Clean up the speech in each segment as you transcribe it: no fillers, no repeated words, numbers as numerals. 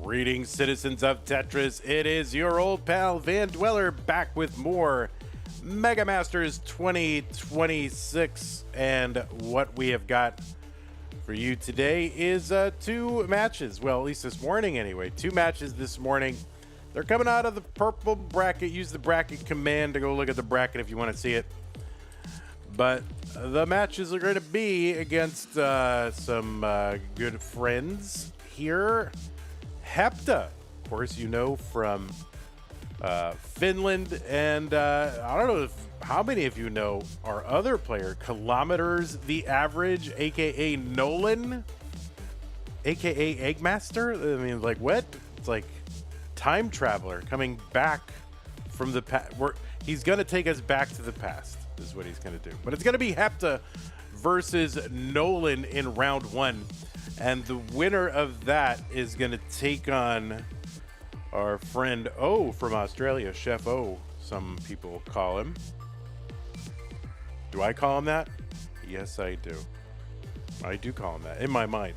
Greetings, citizens of Tetris. It is your old pal Van Dweller back with more Mega Masters 2026. And what we have got for you today is two matches. Well, at least this morning anyway. Two matches this morning. They're coming out of the purple bracket. Use the bracket command to go look at the bracket if you want to see it. But the matches are going to be against some good friends here. Hepta, of course, you know, from Finland, and I don't know how many of you know our other player, Kilometers the Average, aka Nolan, aka Eggmaster. I mean, like, what? It's like time traveler coming back from the past. He's gonna take us back to the past, is what he's gonna do. But it's gonna be Hepta versus Nolan in round one. And the winner of that is going to take on our friend O from Australia, Chef O, some people call him. Do I call him that? Yes, I do. I do call him that. In my mind,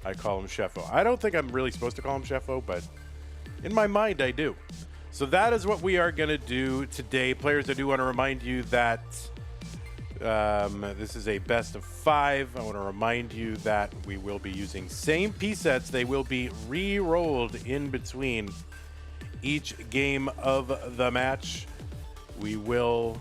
I call him Chef O. I don't think I'm really supposed to call him Chef O, but in my mind, I do. So that is what we are going to do today. Players, I do want to remind you that this is a best of 5. I want to remind you that we will be using same piece sets. They will be re-rolled in between each game of the match. We will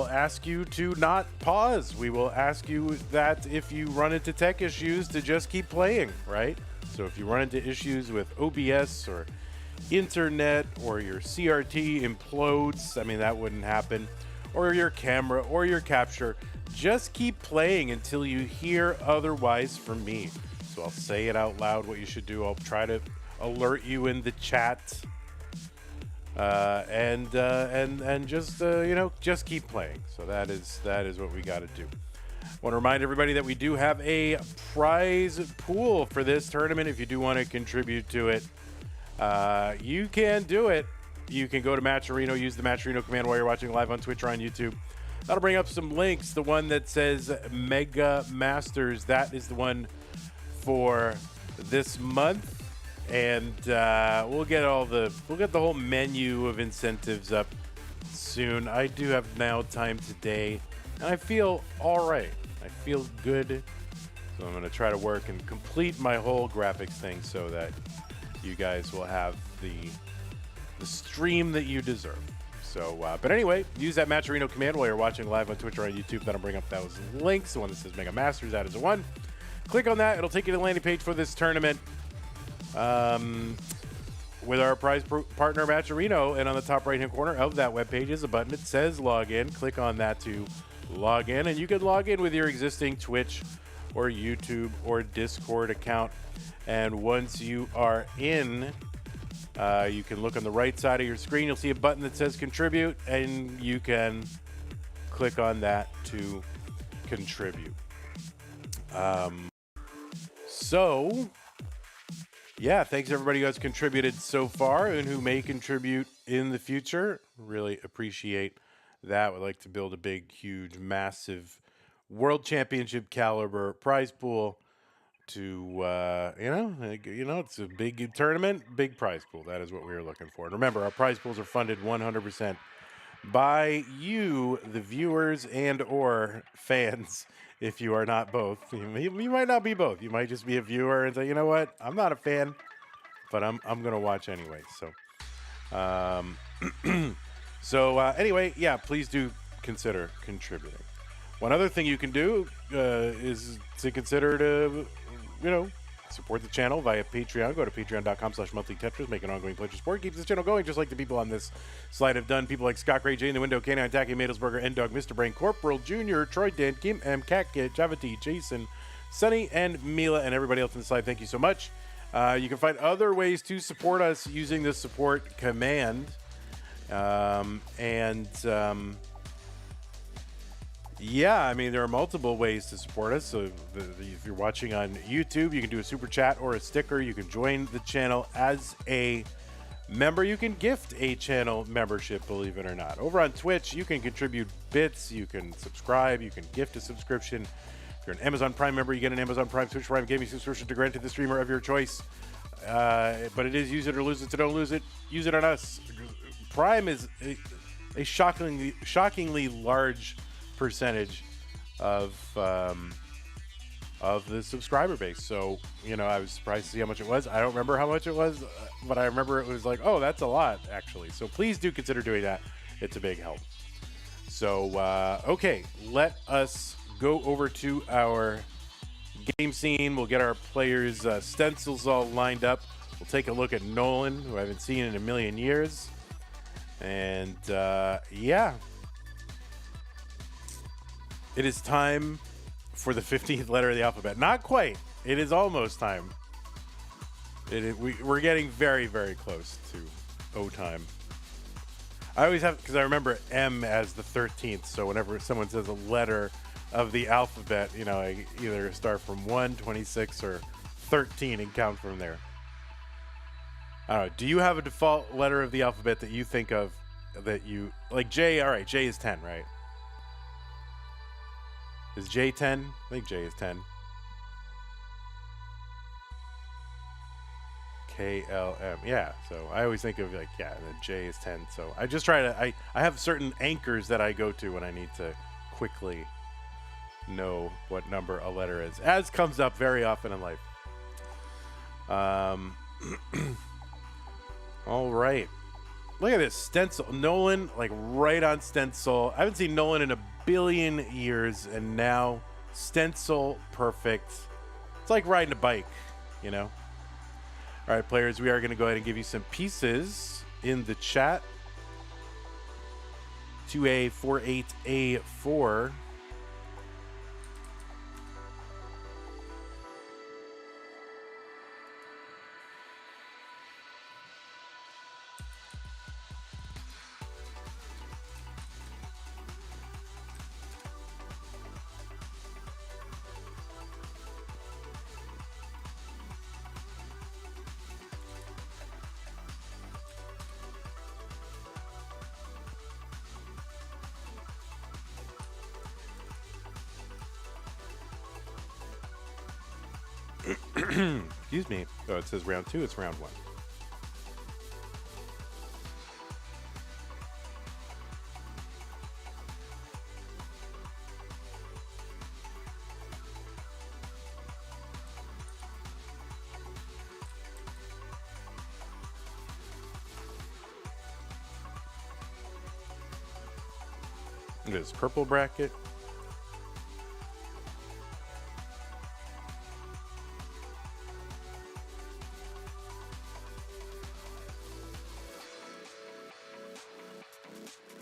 ask you to not pause. We will ask you that if you run into tech issues to just keep playing, right? So if you run into issues with OBS or internet, or your CRT implodes, I mean, that wouldn't happen, or your camera or your capture, just keep playing until you hear otherwise from me. So I'll say it out loud what you should do. I'll try to alert you in the chat, and just you know, just keep playing. So that is what we got to do. I want to remind everybody that we do have a prize pool for this tournament. If you do want to contribute to it, you can do it. You can go to Matcherino, use the Matcherino command while you're watching live on Twitch or on YouTube. That'll bring up some links. The one that says Mega Masters, that is the one for this month, and we'll get the whole menu of incentives up soon. I do have now time today, and I feel all right. I feel good, so I'm going to try to work and complete my whole graphics thing so that you guys will have the stream that you deserve. So, but anyway, use that Matcherino command while you're watching live on Twitch or on YouTube. That'll bring up those links. The one that says Mega Masters, that is the one. Click on that. It'll take you to the landing page for this tournament with our prize partner, Matcherino. And on the top right-hand corner of that webpage is a button that says Login. Click on that to log in. And you can log in with your existing Twitch or YouTube or Discord account. And once you are in, you can look on the right side of your screen. You'll see a button that says contribute, and you can click on that to contribute. So, yeah, thanks everybody who has contributed so far and who may contribute in the future. Really appreciate that. We'd like to build a big, huge, massive World Championship caliber prize pool to it's a big tournament, big prize pool. That is what we are looking for. And remember, our prize pools are funded 100% by you, the viewers and or fans. If you are not both, you might not be both. You might just be a viewer and say, you know what, I'm not a fan, but I'm gonna watch anyway. So anyway, yeah, please do consider contributing. One other thing you can do is to consider to, support the channel via Patreon. Go to patreon.com/monthlytetris. Make an ongoing pledge of support. Keeps this channel going, just like the people on this slide have done. People like Scott Gray, Jay in the Window, K9, Tacky, Madelsberger, N-Dog, Mr. Brain, Corporal Jr., Troy, Dan, Kim, M, Cat Kid, Java T, Jason, Sunny, and Mila, and everybody else in the slide. Thank you so much. You can find other ways to support us using the support command. Yeah, I mean, there are multiple ways to support us. So if you're watching on YouTube, you can do a super chat or a sticker. You can join the channel as a member. You can gift a channel membership, believe it or not. Over on Twitch, you can contribute bits. You can subscribe. You can gift a subscription. If you're an Amazon Prime member, you get an Amazon Prime Twitch Prime gaming subscription to grant to the streamer of your choice. But it is use it or lose it, so don't lose it. Use it on us. Prime is a shockingly large percentage of the subscriber base. So, you know, I was surprised to see how much it was. I don't remember how much it was, but I remember it was like, oh, that's a lot, actually. So please do consider doing that. It's a big help. So, okay, let us go over to our game scene. We'll get our players' stencils all lined up. We'll take a look at Nolan, who I haven't seen in a million years. And, yeah. It is time for the 15th letter of the alphabet. Not quite. It is almost time. We're getting very, very close to O time. I always have, because I remember M as the 13th, so whenever someone says a letter of the alphabet, you know, I either start from 1, 26, or 13 and count from there. I don't know. Do you have a default letter of the alphabet that you think of that you, like J? All right, J is 10, right? Is J 10? I think J is 10. KLM. Yeah, so I always think of like, yeah, the J is 10. So I just try to, I have certain anchors that I go to when I need to quickly know what number a letter is, as comes up very often in life. All right. Look at this stencil. Nolan, like right on stencil. I haven't seen Nolan in a billion years, and now stencil perfect. It's like riding a bike, you know? All right, players, we are going to go ahead and give you some pieces in the chat. 2A48A4. Excuse me. Oh, it says round 2. It's round 1. This purple bracket.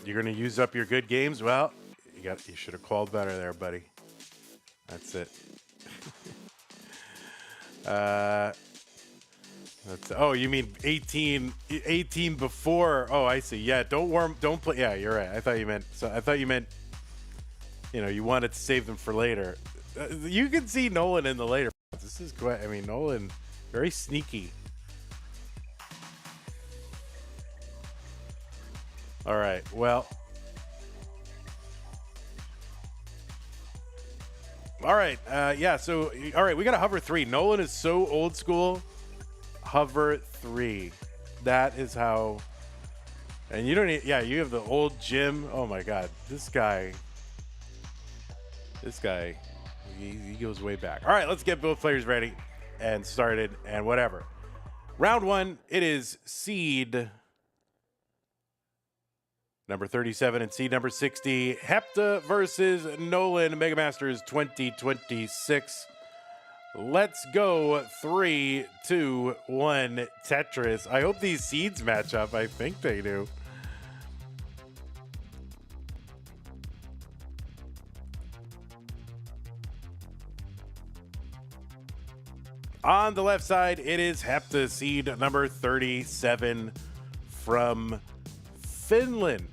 You're going to use up your good games? Well, you should have called better there, buddy. That's it. Oh, you mean 18 before? Oh, I see. Yeah, don't play. Yeah, you're right. I thought you meant, you know, you wanted to save them for later. You can see Nolan in the later. This is quite, I mean, Nolan, very sneaky. All right, well. All right, yeah, so, all right, we got a hover 3. Nolan is so old school. Hover 3. That is how, and you don't need, yeah, you have the old gym. Oh my God, this guy, he goes way back. All right, let's get both players ready and started and whatever. Round 1, it is seed number 37 and seed number 60. Hepta versus Nolan, Mega Masters 2026. Let's go. 3, 2, 1, Tetris. I hope these seeds match up. I think they do. On the left side, it is Hepta, seed number 37 from Finland.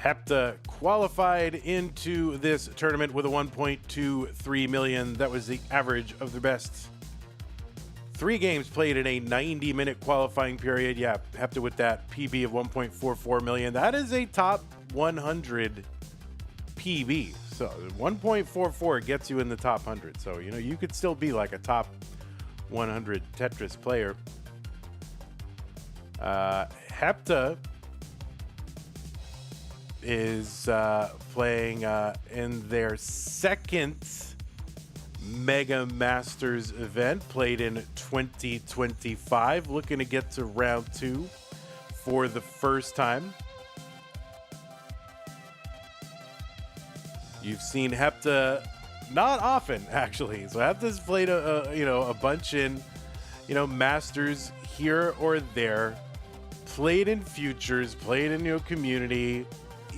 Hepta qualified into this tournament with a 1.23 million. That was the average of the best 3 games played in a 90-minute qualifying period. Yeah, Hepta with that PB of 1.44 million. That is a top 100 PB. So 1.44 gets you in the top 100. So, you know, you could still be like a top 100 Tetris player. Hepta is playing in their second Mega Masters event, played in 2025, looking to get to round 2 for the first time. You've seen Hepta not often, actually. So Hepta's played a bunch in, Masters here or there, played in futures, played in community,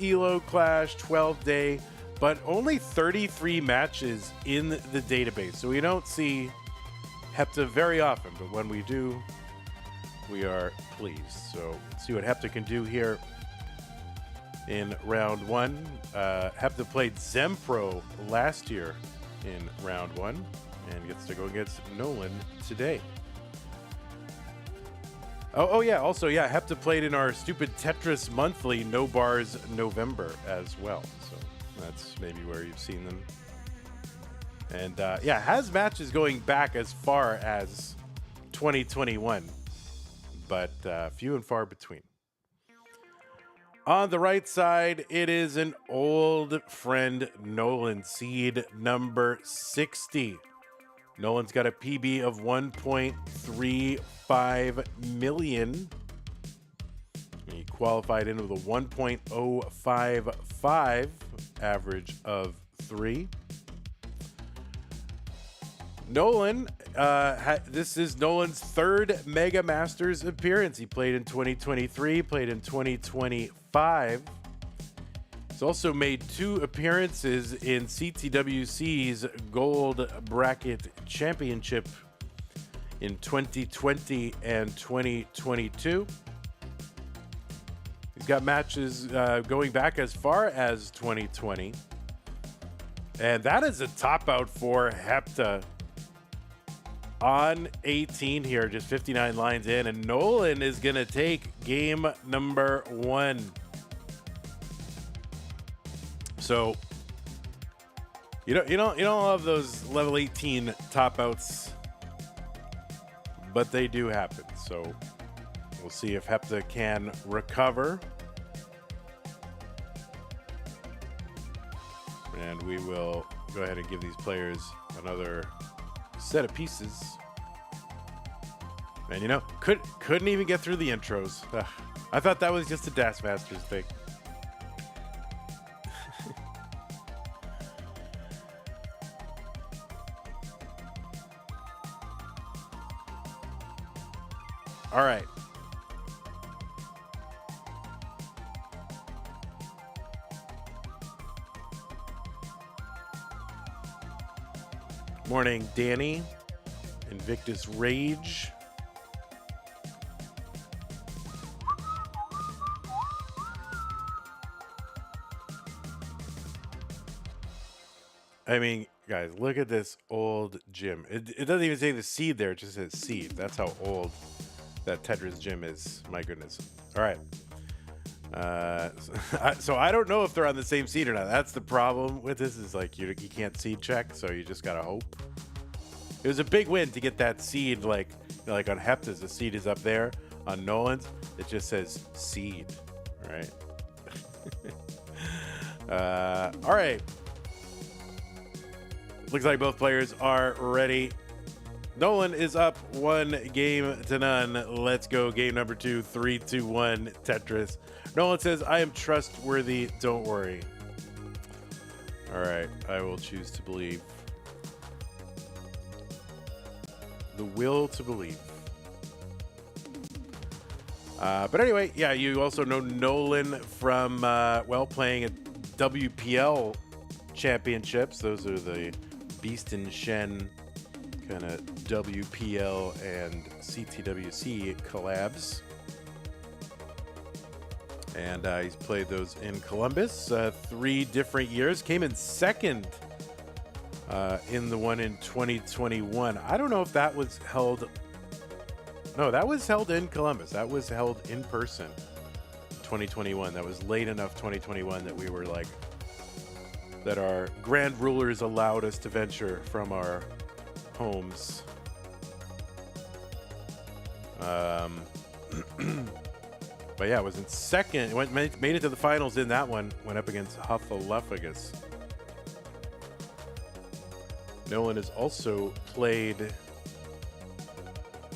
Elo Clash, 12-day, but only 33 matches in the database. So we don't see Hepta very often, but when we do, we are pleased. So let's see what Hepta can do here in round 1. Hepta played Zempro last year in round 1 and gets to go against Nolan today. Oh yeah, also, yeah, Hepta played in our stupid Tetris monthly No Bars November as well. So that's maybe where you've seen them. And yeah, has matches going back as far as 2021, but few and far between. On the right side, it is an old friend, Nolan, seed number 60. Nolan's got a PB of 1.35 million. He qualified in with a 1.055 average of 3. Nolan, this is Nolan's third Mega Masters appearance. He played in 2023, played in 2025. He's also made 2 appearances in CTWC's Gold Bracket Championship in 2020 and 2022. He's got matches going back as far as 2020. And that is a top out for Hepta on 18 here, just 59 lines in. And Nolan is going to take game number 1. So you don't love those level 18 top outs, but they do happen. So we'll see if Hepta can recover, and we will go ahead and give these players another set of pieces. And couldn't even get through the intros. Ugh. I thought that was just a Das Masters thing. All right. Morning, Danny. Invictus Rage. I mean, guys, look at this old gym. It doesn't even say the seed there. It just says seed. That's how old that Tetris gym is. My goodness. All right. So I don't know if they're on the same seed or not. That's the problem with this, is like you can't seed check, so you just gotta hope. It was a big win to get that seed, like on Hepta's, the seed is up there. On Nolan's, it just says seed. All right. All right. Looks like both players are ready. Nolan is up 1-0. Let's go. Game number 2, 3, 2, 1, Tetris. Nolan says, I am trustworthy. Don't worry. All right. I will choose to believe. The will to believe. But anyway, yeah, you also know Nolan from, playing at WPL championships. Those are the Beast and Shen kind of WPL and CTWC collabs. And he's played those in Columbus 3 different years. Came in second in the one in 2021. I don't know if that was held. No, that was held in Columbus. That was held in person in 2021. That was late enough 2021 that we were like, that our grand rulers allowed us to venture from our homes. But yeah, it was in second. It made it to the finals in that one. Went up against Huffaluffagus. Nolan has also played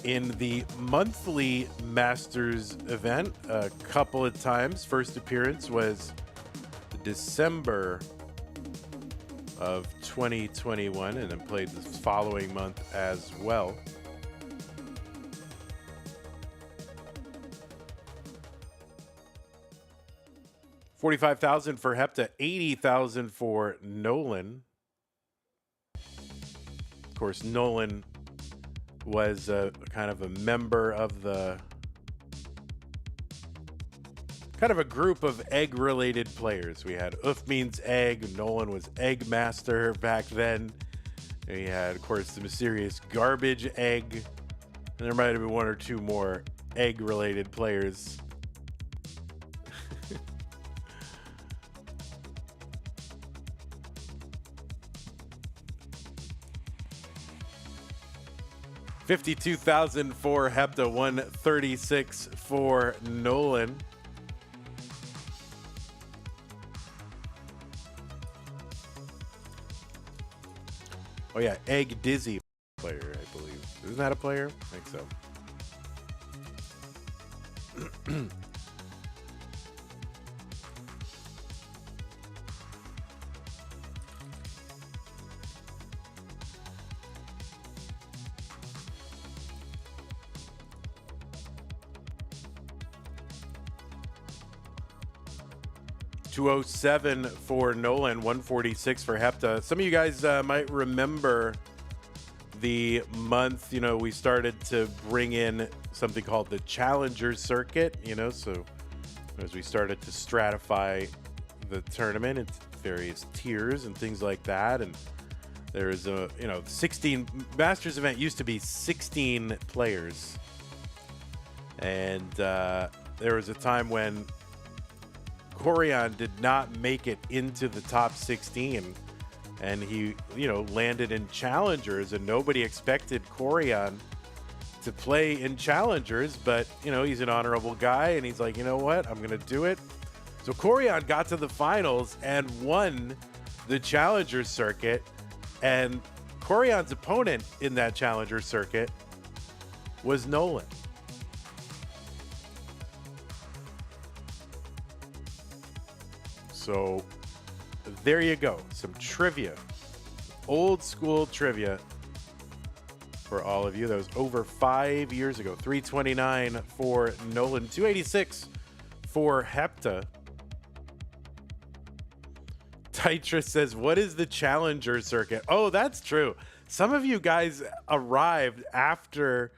in the monthly Masters event a couple of times. First appearance was December of 2021, and then played the following month as well. $45,000 for Hepta, $80,000 for Nolan. Of course, Nolan was kind of a member of the kind of a group of egg-related players. We had Oof Means Egg. Nolan was Egg Master back then. We had, of course, the mysterious Garbage Egg. And there might have been one or two more egg-related players. $52,000 for Hepta, $136,000 for Nolan. Oh yeah, Egg Dizzy player, I believe. Isn't that a player? I think so. 207 for Nolan, 146 for Hepta. Some of you guys might remember the month, we started to bring in something called the Challenger Circuit, so as we started to stratify the tournament into various tiers and things like that. And there's a, 16 Masters event used to be 16 players. And there was a time when Corian did not make it into the top 16, and he, landed in Challengers, and nobody expected Corian to play in Challengers, but, he's an honorable guy, and he's like, you know what, I'm going to do it. So Corian got to the finals and won the Challenger Circuit, and Corian's opponent in that Challenger Circuit was Nolan. So there you go. Some trivia. Old school trivia for all of you. That was over 5 years ago. 329 for Nolan. 286 for Hepta. Tetris says, what is the Challenger Circuit? Oh, that's true. Some of you guys arrived after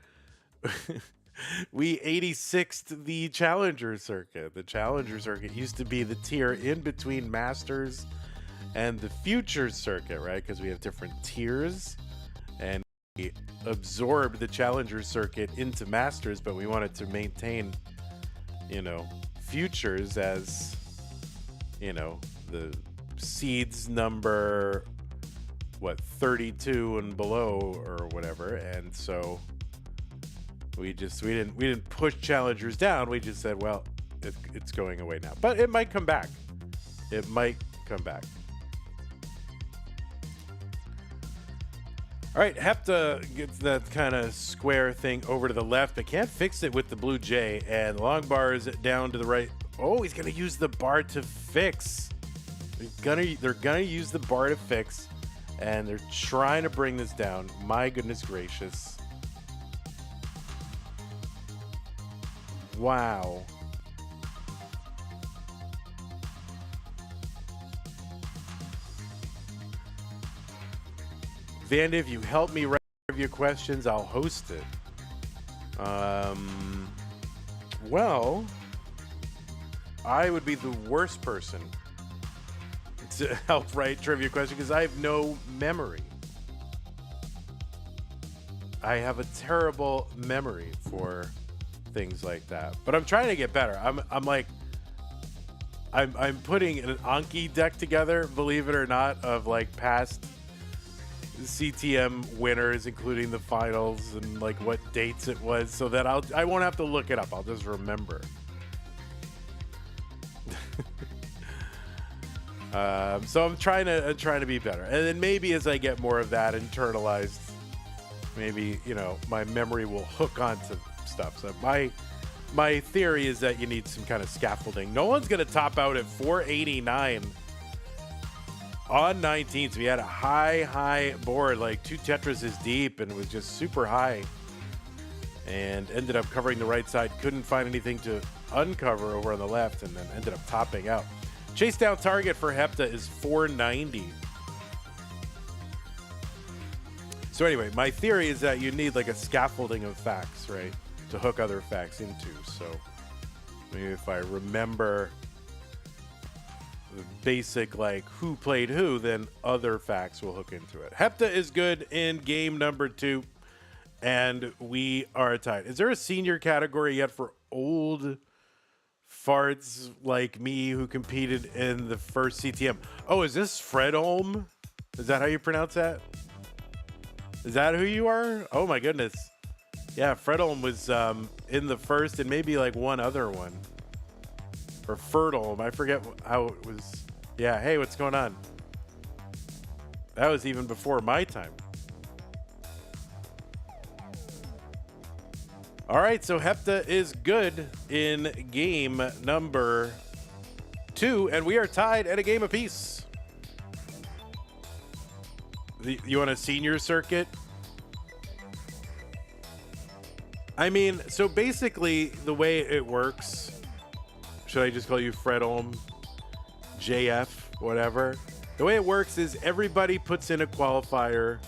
we 86'd the Challenger Circuit. The Challenger Circuit used to be the tier in between Masters and the Future Circuit, right? Because we have different tiers, and we absorbed the Challenger Circuit into Masters, but we wanted to maintain, Futures as, the seeds number, 32 and below or whatever. And so we didn't push Challengers down. We just said, well, it's going away now, but it might come back. It might come back. All right, Hepta gets that kind of square thing over to the left, but can't fix it with the blue J, and the long bar is down to the right. Oh, he's gonna use the bar to fix. They're gonna use the bar to fix, and they're trying to bring this down. My goodness gracious. Wow. Vanda, if you help me write your questions, I'll host it. Well, I would be the worst person to help write trivia questions because I have no memory. I have a terrible memory for things like that, but I'm trying to get better. I'm like I'm putting an Anki deck together, believe it or not, of like past CTM winners, including the finals and like what dates it was, so that I won't have to look it up. I'll just remember. So I'm trying to be better, and then maybe as I get more of that internalized, maybe my memory will hook onto stuff. So my theory is that you need some kind of scaffolding. Nolan's gonna top out at 489 on 19. So we had a high board, like 2 Tetrises deep, and it was just super high, and ended up covering the right side. Couldn't find anything to uncover over on the left, and then ended up topping out. Chase down target for Hepta is 490. So anyway, my theory is that you need like a scaffolding of facts, right, to hook other facts into. So maybe if I remember the basic, like who played who, then other facts will hook into it. Hepta is good in game number 2, and we are tied. Is there a senior category yet for old farts like me who competed in the first CTM? Oh, is this Fredholm? Is that how you pronounce that? Is that who you are? Oh my goodness. Yeah, Fredholm was in the first and maybe like one other one. Or Fertholm. I forget how it was. Yeah, hey, what's going on? That was even before my time. All right, so Hepta is good in game number 2, and we are tied at a game apiece. You want a senior circuit? I mean, so basically the way it works, should I just call you Fredholm, JF, whatever? The way it works is everybody puts in a qualifier,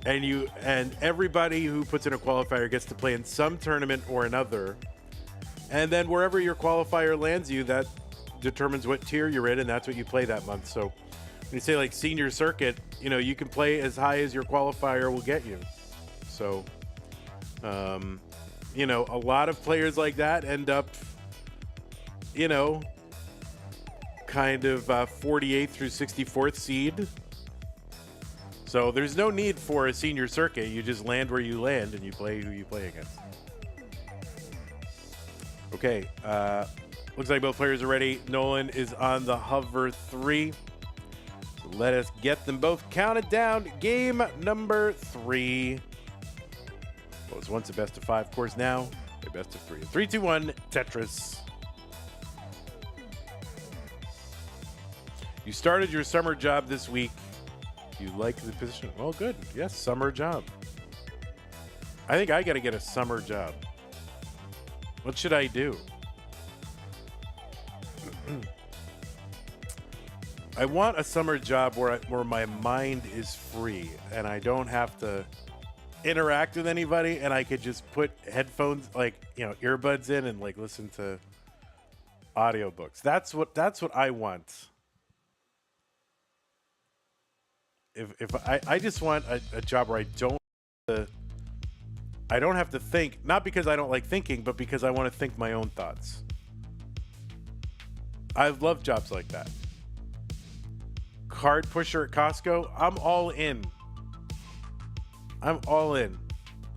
and everybody who puts in a qualifier gets to play in some tournament or another. And then wherever your qualifier lands you, that determines what tier you're in, and that's what you play that month. So when you say like senior circuit, you can play as high as your qualifier will get you. So, a lot of players like that end up, kind of 48th through 64th seed. So there's no need for a senior circuit. You just land where you land and you play who you play against. Okay, looks like both players are ready. Nolan is on the hover 3. So let us get them both counted down. Game number 3. Well, it's once a best of 5 course, now a best of 3. 3, 2, 1, Tetris. You started your summer job this week. You like the position? Well, good. Yes, summer job. I think I got to get a summer job. What should I do? I want a summer job where my mind is free and I don't have to interact with anybody, and I could just put headphones, like, earbuds in and like listen to audiobooks. That's what I want. If I just want a job where I don't have to think, not because I don't like thinking, but because I want to think my own thoughts. I love jobs like that. Card pusher at Costco, I'm all in. I'm all in.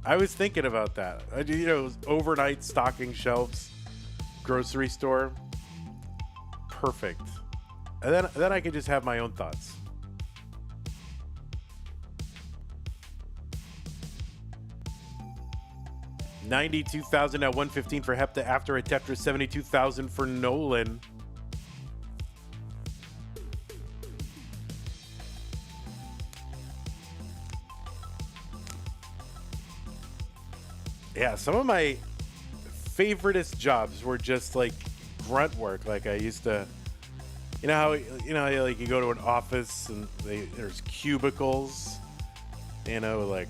I was thinking about that. Overnight stocking shelves, grocery store, perfect. And then I could just have my own thoughts. $92,000 at 115 for Hepta after a Tetris. 72,000 for Nolan. Yeah, some of my favoriteest jobs were just like grunt work. Like I used to, how like you go to an office and there's cubicles, like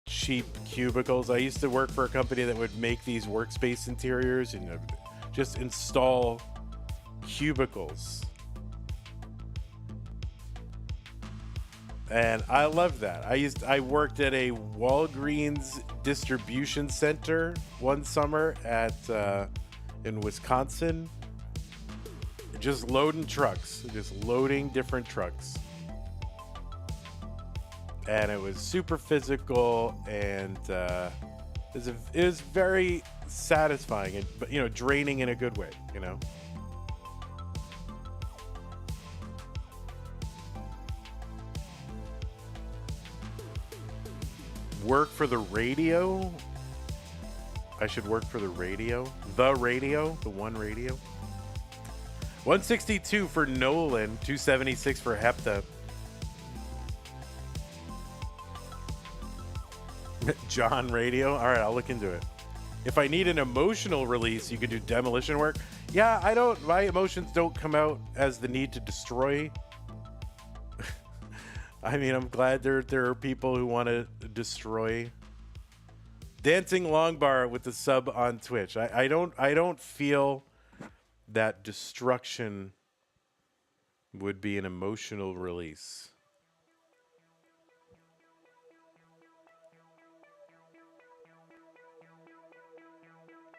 cheap cubicles. I used to work for a company that would make these workspace interiors and just install cubicles. And I loved that. I worked at a Walgreens distribution center one summer in Wisconsin. just loading trucks, just loading different trucks. And it was super physical, and it was very satisfying, and, but you know, draining in a good way, you know. Work for the radio. I should work for the radio. The one radio. 162 for Nolan, 276 for Hepta. John Radio. All right, I'll look into it. If I need an emotional release, you could do demolition work. Yeah, I don't. My emotions don't come out as the need to destroy. I mean, I'm glad there are people who want to destroy. Dancing Long Bar with the sub on Twitch. I don't feel that destruction would be an emotional release.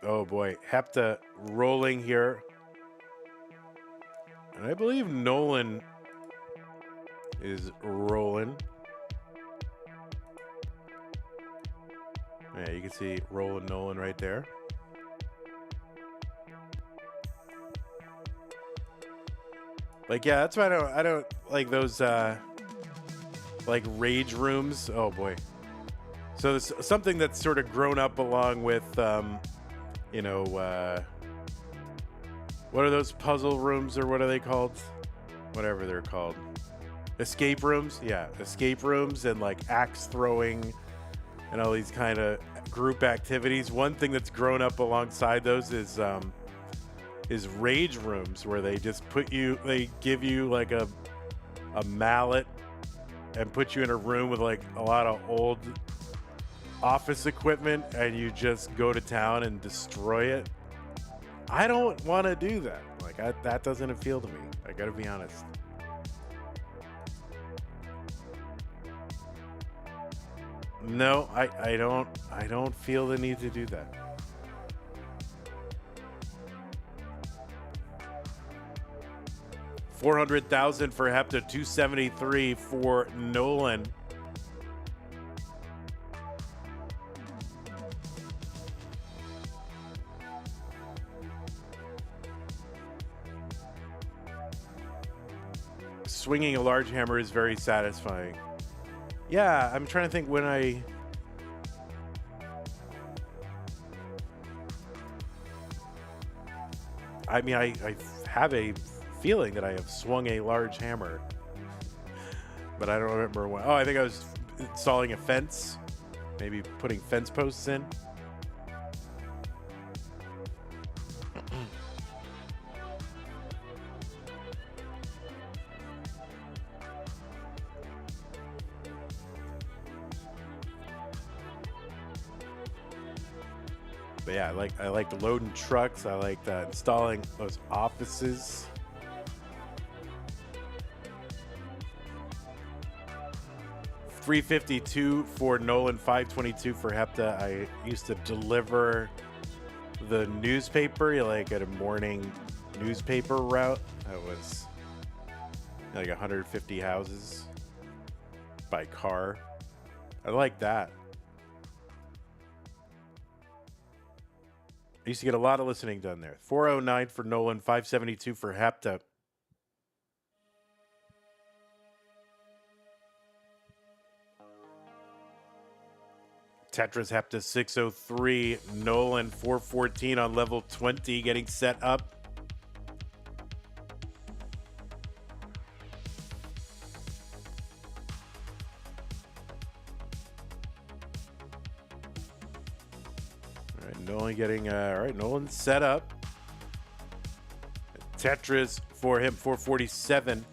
Oh boy, Hepta rolling here. And I believe Nolan is rolling. Yeah, you can see rolling Nolan right there. Like, yeah, that's why I don't like those like rage rooms. Oh boy. So it's something that's sort of grown up along with you know, what are those puzzle rooms, or what are they called? Whatever they're called. Escape rooms? Yeah, escape rooms and like axe throwing and all these kind of group activities. One thing that's grown up alongside those is rage rooms, where they just they give you like a mallet and put you in a room with like a lot of old office equipment, and you just go to town and destroy it. I don't want to do that. Like, that doesn't appeal to me. I gotta be honest. No, I don't feel the need to do that. $400,000 for Hepta, 273 for Nolan. Swinging a large hammer is very satisfying. Yeah, I'm trying to think when I mean, I have a feeling that I have swung a large hammer, but I don't remember when. Oh, I think I was installing a fence, maybe putting fence posts in. But yeah, I like loading trucks. I like installing those offices. $352 for Nolan, $522 for Hepta. I used to deliver the newspaper, like at a morning newspaper route. That was like 150 houses by car. I like that. I used to get a lot of listening done there. 409 for Nolan, 572 for Hepta. Tetris Hepta 603, Nolan 414 on level 20, getting set up. All right, Nolan getting, all right, Nolan set up. Tetris for him, 447.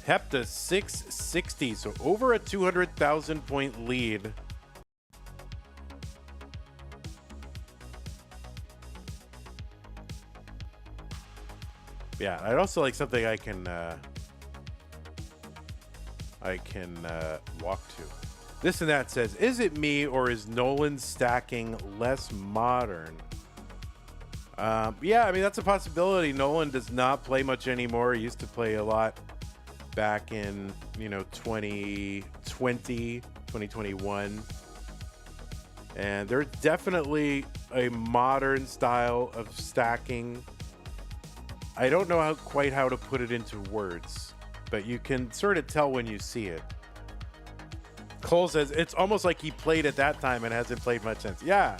Hepta 660, so over a 200,000 point lead. Yeah, I'd also like something I can walk to. This and That says, is it me or is Nolan stacking less modern? Yeah, I mean, that's a possibility. Nolan does not play much anymore. He used to play a lot back in, 2020, 2021. And there's definitely a modern style of stacking. I don't know quite how to put it into words, but you can sort of tell when you see it. Cole says it's almost like he played at that time and hasn't played much since. Yeah,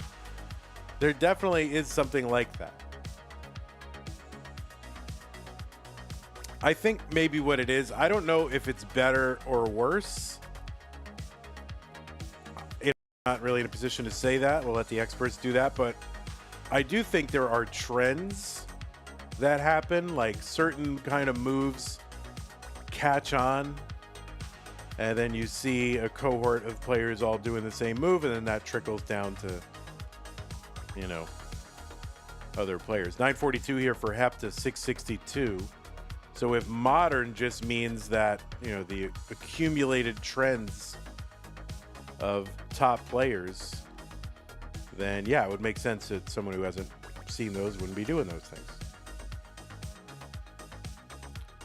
there definitely is something like that. I think maybe what it is, I don't know if it's better or worse. I'm not really in a position to say that. We'll let the experts do that. But I do think there are trends that happen, like certain kind of moves catch on. And then you see a cohort of players all doing the same move, and then that trickles down to, other players. 942 here for Hepta, 662. So if modern just means that, the accumulated trends of top players, then yeah, it would make sense that someone who hasn't seen those wouldn't be doing those things.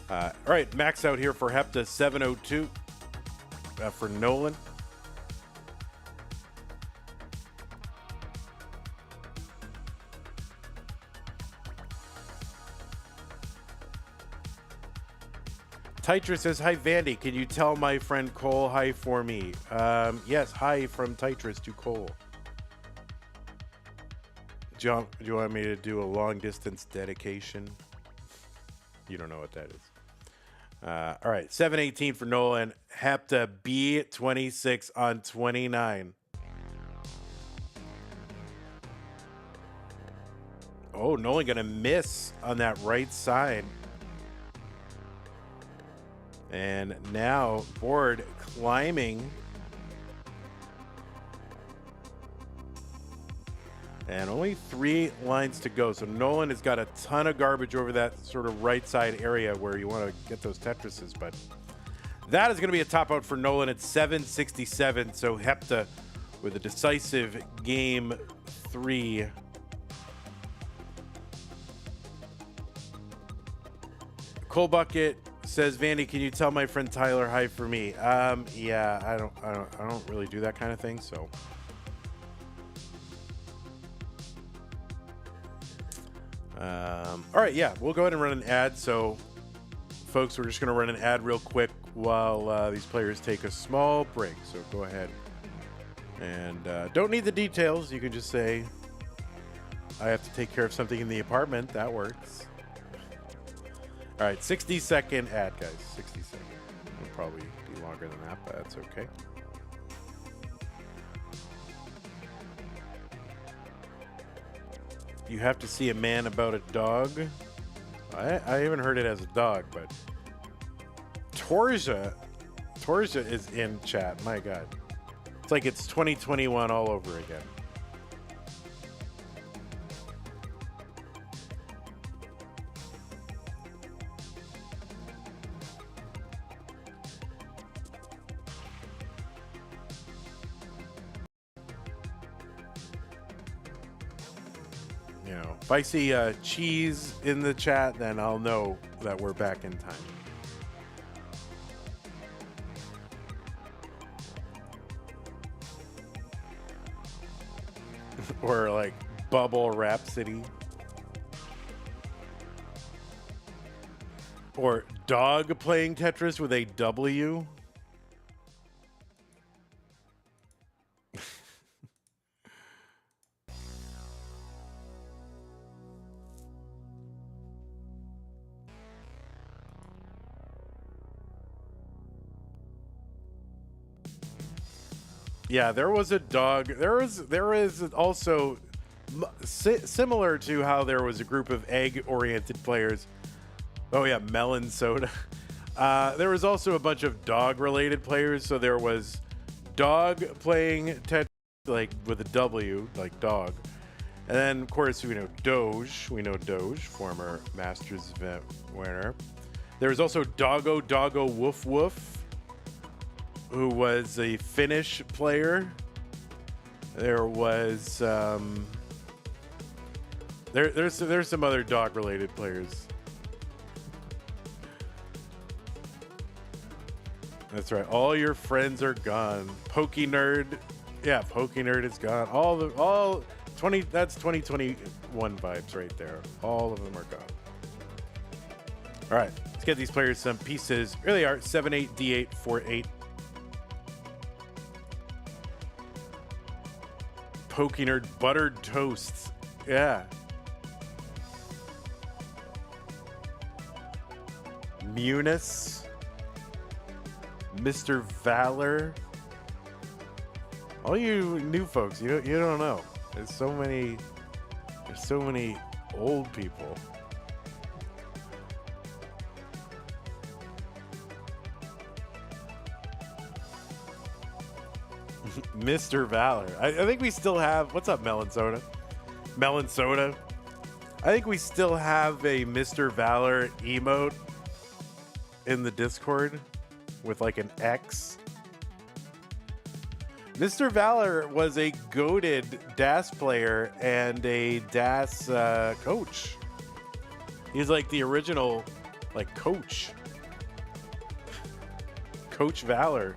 All right, max out here for Hepta, 702 for Nolan. Tetris says, hi, Vandy. Can you tell my friend Cole hi for me? Yes, hi from Tetris to Cole. Do you want me to do a long-distance dedication? You don't know what that is. All right, 718 for Nolan. Hepta B26 on 29. Oh, Nolan going to miss on that right side. And now board climbing. And only 3 lines to go. So Nolan has got a ton of garbage over that sort of right side area where you want to get those Tetrises. But that is going to be a top out for Nolan at 767. So Hepta with a decisive game 3. Cole Bucket says, Vandy, can you tell my friend Tyler hi for me? Yeah, I don't really do that kind of thing, so. All right, yeah, we'll go ahead and run an ad. So, folks, we're just going to run an ad real quick while these players take a small break. So go ahead and don't need the details. You can just say, I have to take care of something in the apartment. That works. All right, 60-second ad, guys. 60 seconds. It'll probably be longer than that, but that's okay. You have to see a man about a dog. I haven't heard it as a dog, but Torja is in chat. My God, it's like it's 2021 all over again. If I see cheese in the chat, then I'll know that we're back in time. Or like Bubble Rhapsody. Or dog playing Tetris with a W. Yeah, there was a dog. There is also similar to how there was a group of egg-oriented players. Oh yeah, melon soda. There was also a bunch of dog-related players. So there was dog playing Tetris, like with a W, like dog. And then of course we know Doge. We know Doge, former Masters event winner. There was also Doggo Woof Woof, who was a Finnish player. There was There's some other dog related players. That's right. All your friends are gone. Pokey Nerd. Yeah, Pokey Nerd is gone. All 20 that's 2021 vibes right there. All of them are gone. All right. Let's get these players some pieces. Here they are. 7-8 D8 4-8. Pokey Nerd buttered toasts. Yeah. Munis. Mr. Valor. All you new folks, you don't know. There's so many old people. Mr. Valor. I think we still have, what's up, Melon Soda? Melon Soda. I think we still have a Mr. Valor emote in the Discord with like an X. Mr. Valor was a goated DAS player and a DAS coach. He's like the original like coach. Coach Valor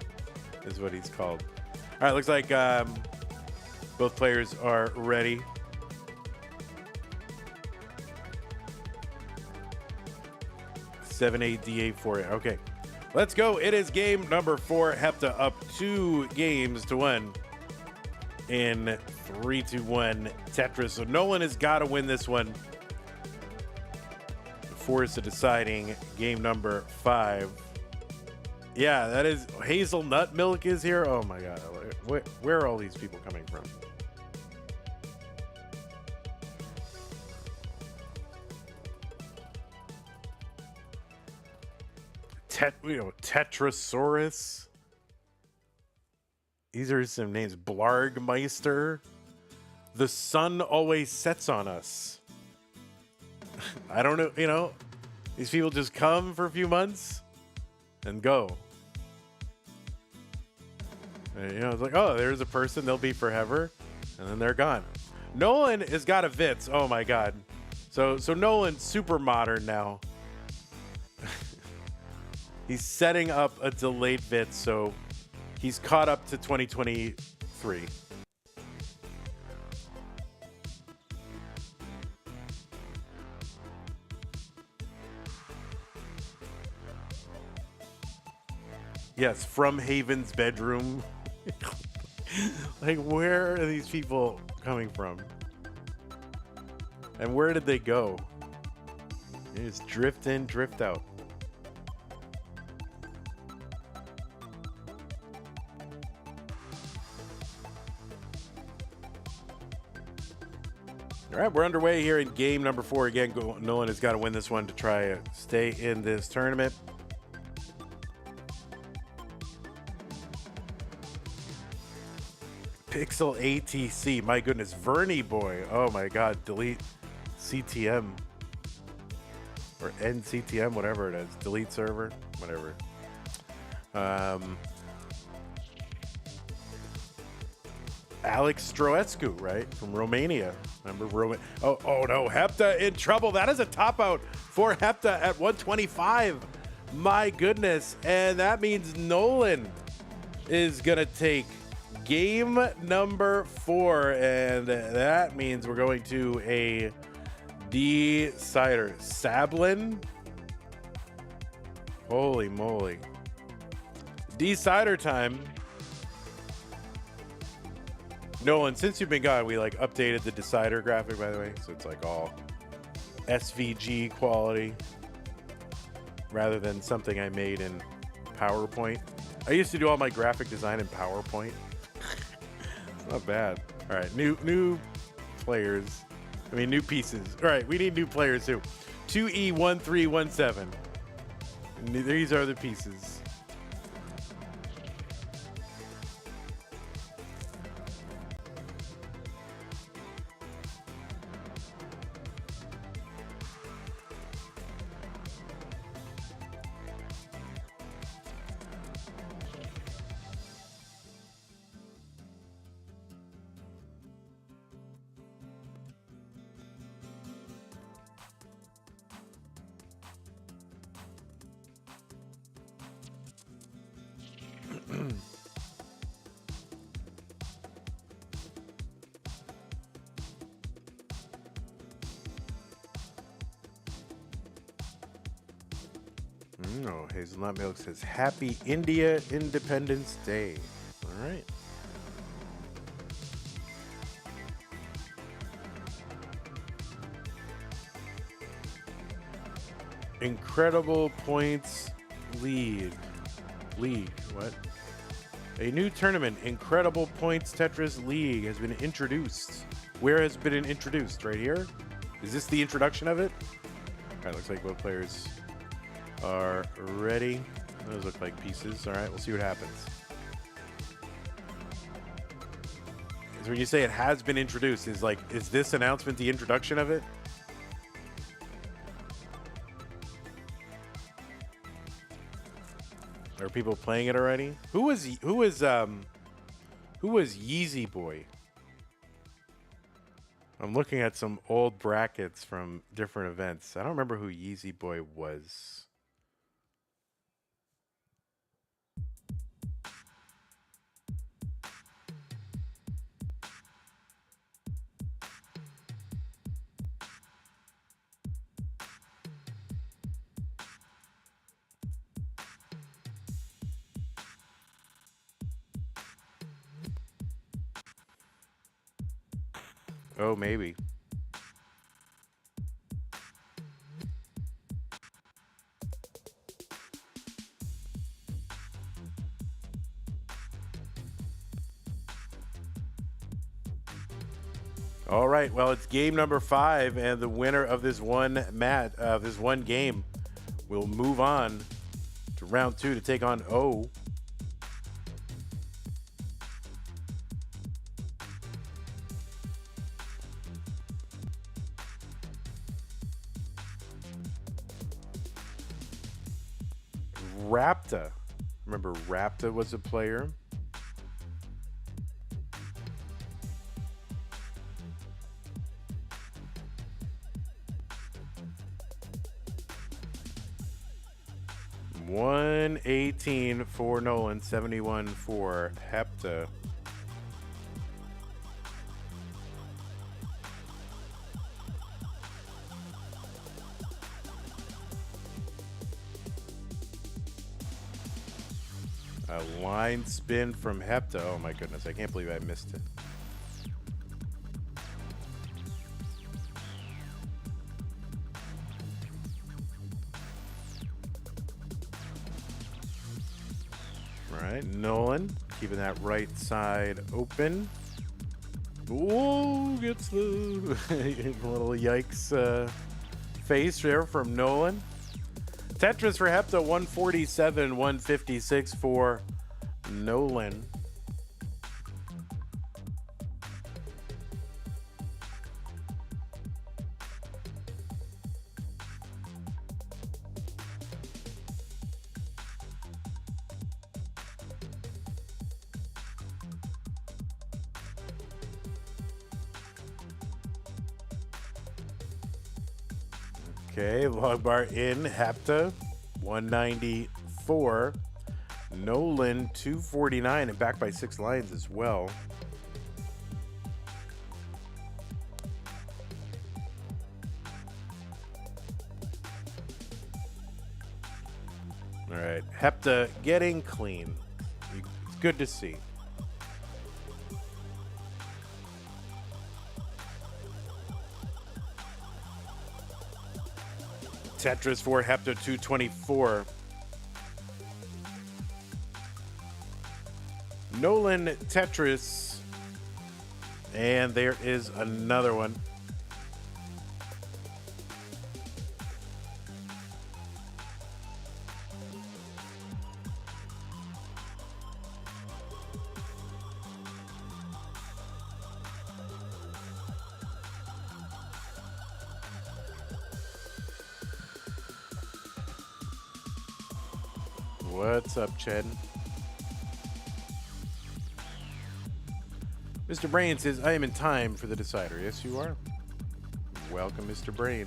is what he's called. All right, looks like both players are ready. Seven, 8, D8, 4. Okay, let's go. It is game number 4. Hepta up 2 games to 1 in 3-1 Tetris. So Nolan has got to win this one before it's a deciding game number 5. Yeah, that is hazelnut milk is here. Oh my god, where are all these people coming from? Tetrosaurus. These are some names. Blargmeister. The sun always sets on us. I don't know. These people just come for a few months and go. And, it's like, oh, there's a person. They'll be forever, and then they're gone. Nolan has got a Vitz. Oh my god. So Nolan's super modern now. He's setting up a delayed Vitz, so he's caught up to 2023. Yes, from Haven's bedroom. Like, where are these people coming from? And where did they go? They just drift in, drift out. All right, we're underway here in game number 4. Again, Nolan has got to win this one to try to stay in this tournament. Pixel ATC, my goodness, Vernie boy. Oh my god, delete CTM or NCTM, whatever it is. Delete server, whatever. Alex Stroescu, right? From Romania. Remember Romania? Oh no, Hepta in trouble. That is a top out for Hepta at 125. My goodness. And that means Nolan is going to take game number 4. And that means we're going to a decider. Sablin. Holy moly. Decider time. Nolan, since you've been gone, we like updated the decider graphic, by the way, so it's like all SVG quality rather than something I made in PowerPoint. I used to do all my graphic design in PowerPoint. It's not bad. All right, new players. I mean, new pieces. All right, we need new players too. 2E1317. These are the pieces. No, Hazelnut Milk says Happy India Independence Day. All right. Incredible points lead. League. What? A new tournament, Incredible Points Tetris League, has been introduced. Where has been introduced? Right here? Is this the introduction of it? All right, looks like both players are ready. Those look like pieces. All right, we'll see what happens. So when you say it has been introduced, is this announcement the introduction of it? Are people playing it already? Who was Yeezy Boy? I'm looking at some old brackets from different events. I don't remember who Yeezy Boy was. Oh, maybe. All right. Well, it's game number 5, and the winner of this one game will move on to round 2 to take on O. Rapta. Remember, Rapta was a player. $118 for Nolan, 71 for Hepta. A line spin from Hepta. Oh my goodness, I can't believe I missed it. All right, Nolan keeping that right side open. Ooh, gets the little yikes face there from Nolan. Tetris for Hepta, 147, 156 for Nolan. Okay, log bar in, Hepta, 194. Nolan, 249, and back by 6 lines as well. All right, Hepta getting clean. It's good to see. Tetris for Hepta, 224. Nolan Tetris. And there is another one. What's up, Ched? Mr. Brain says, I am in time for the decider. Yes, you are. Welcome, Mr. Brain.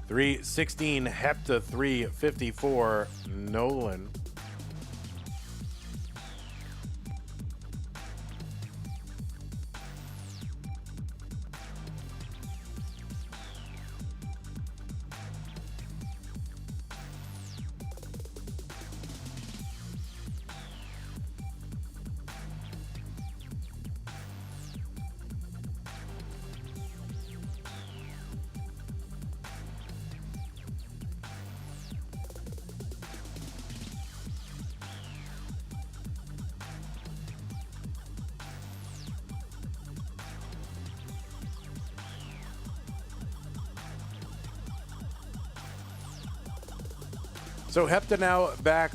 316, Hepta, 354, Nolan. So Hepta now back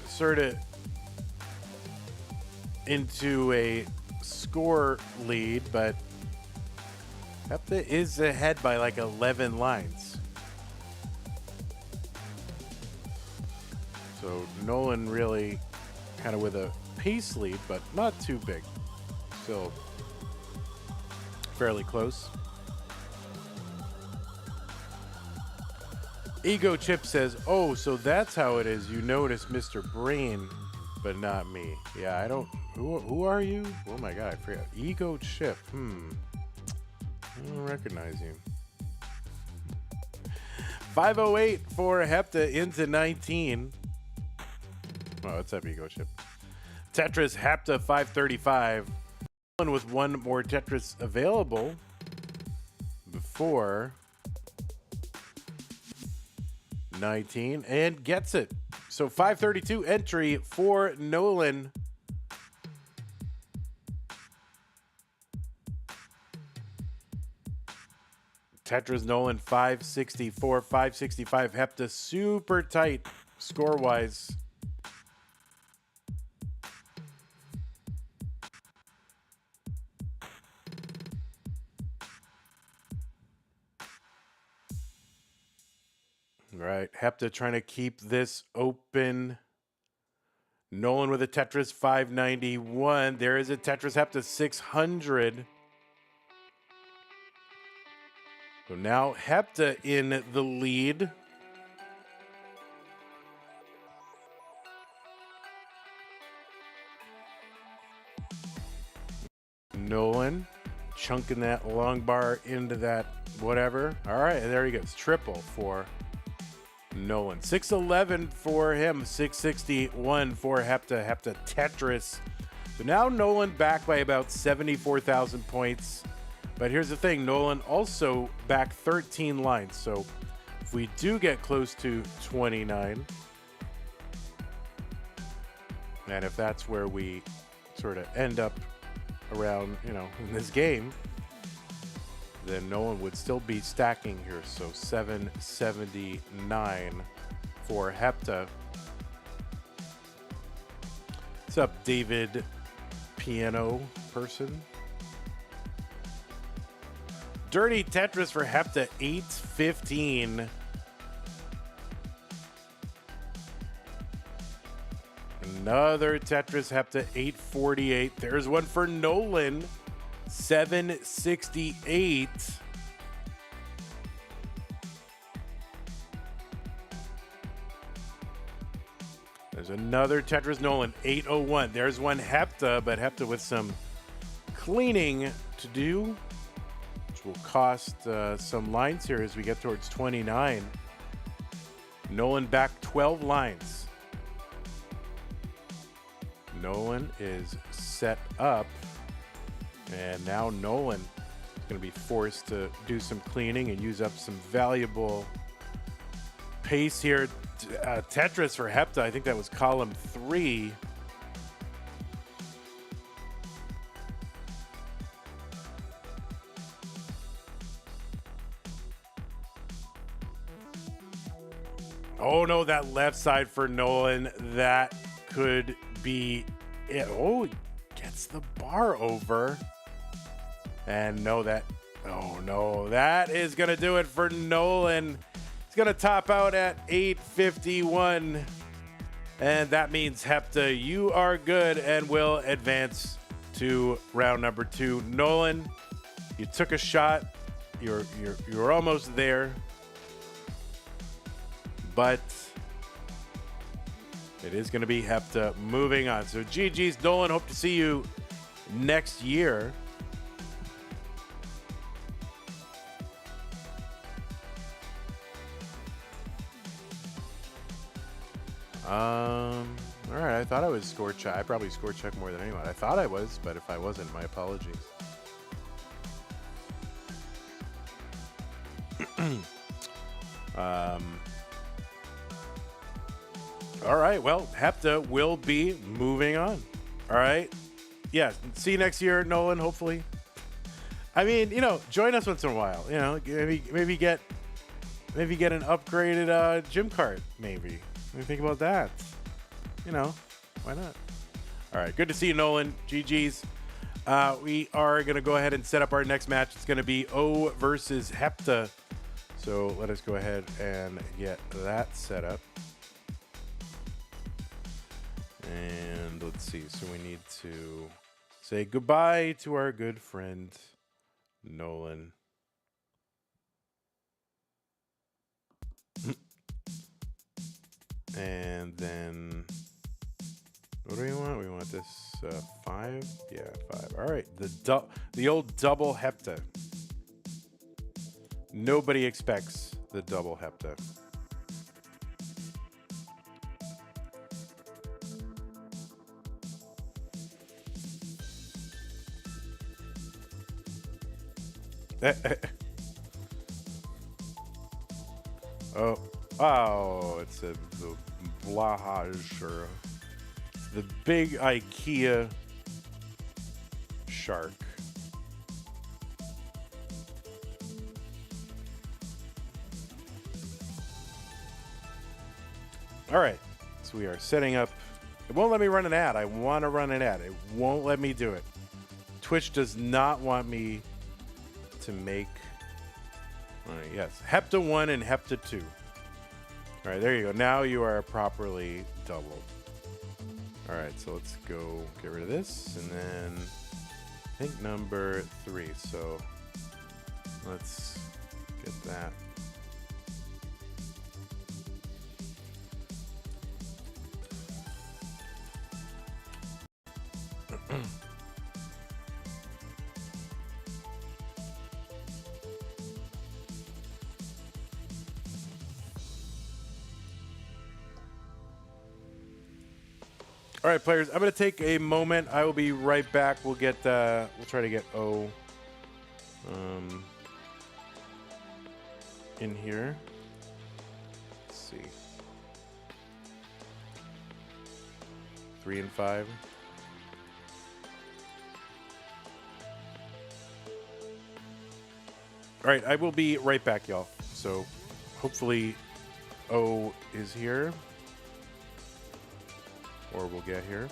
sort of into a score lead, but Hepta is ahead by like 11 lines. So Nolan really kind of with a pace lead, but not too big. Still fairly close. Ego Chip says, oh, so that's how it is. You notice Mr. Brain, but not me. Yeah, I don't. Who are you? Oh my God, I forgot. Ego Chip. I don't recognize you. 508 for Hepta into 19. Oh, what's up, Ego Chip? Tetris Hepta 535. With one more Tetris available before 19 and gets it. So 532 entry for Nolan. Tetris Nolan 564, 565 Hepta, super tight score-wise. All right, Hepta trying to keep this open. Nolan with a Tetris 591. There is a Tetris Hepta 600. So now Hepta in the lead. Nolan chunking that long bar into that whatever. All right, there he goes. Triple for Nolan. 611 for him. 661 for Hepta. Hepta Tetris. So now Nolan back by about 74,000 points. But here's the thing, Nolan also back 13 lines. So if we do get close to 29, and if that's where we sort of end up around, in this game, then Nolan would still be stacking here. So 779 for Hepta. What's up, David Piano Person? Dirty Tetris for Hepta, 815. Another Tetris Hepta, 848. There's one for Nolan, 768. There's another Tetris Nolan, 801. There's one Hepta, but Hepta with some cleaning to do, which will cost some lines here as we get towards 29. Nolan back 12 lines. Nolan is set up, and now Nolan is going to be forced to do some cleaning and use up some valuable pace here. Tetris for Hepta, I think that was column 3. Oh no, that left side for Nolan, that could be it. Oh, he gets the bar over. And no, that is going to do it for Nolan. He's going to top out at 851. And that means, Hepta, you are good and will advance to round number 2. Nolan, you took a shot. You're almost there. But it is going to be Hepta moving on. So GG's, Nolan. Hope to see you next year. All right. I thought I was score check. I probably score check more than anyone. I thought I was, but if I wasn't, my apologies. All right. Well, Hepta will be moving on. All right. Yeah. See you next year, Nolan, hopefully. I mean, join us once in a while. Maybe get an upgraded gym cart, maybe. What do you think about that? You know, why not? All right, good to see you, Nolan. GG's. We are going to go ahead and set up our next match. It's going to be O versus Hepta. So let us go ahead and get that set up. And let's see. So we need to say goodbye to our good friend, Nolan. And then what do we want? We want this 5? Yeah, 5. All right, the old double Hepta. Nobody expects the double Hepta. Oh, it's the Blahage, or the big IKEA shark. All right, so we are setting up. It won't let me run an ad. I want to run an ad. It won't let me do it. Twitch does not want me to make. All right, yes, Hepta 1 and Hepta 2. All right, there you go. Now you are properly doubled. All right, so let's go get rid of this, and then I think number 3. So let's get that. All right, players, I'm going to take a moment. I will be right back. We'll get, we'll try to get O in here. Let's see. 3 and 5. All right, I will be right back, y'all. So hopefully O is here. Or we'll get here.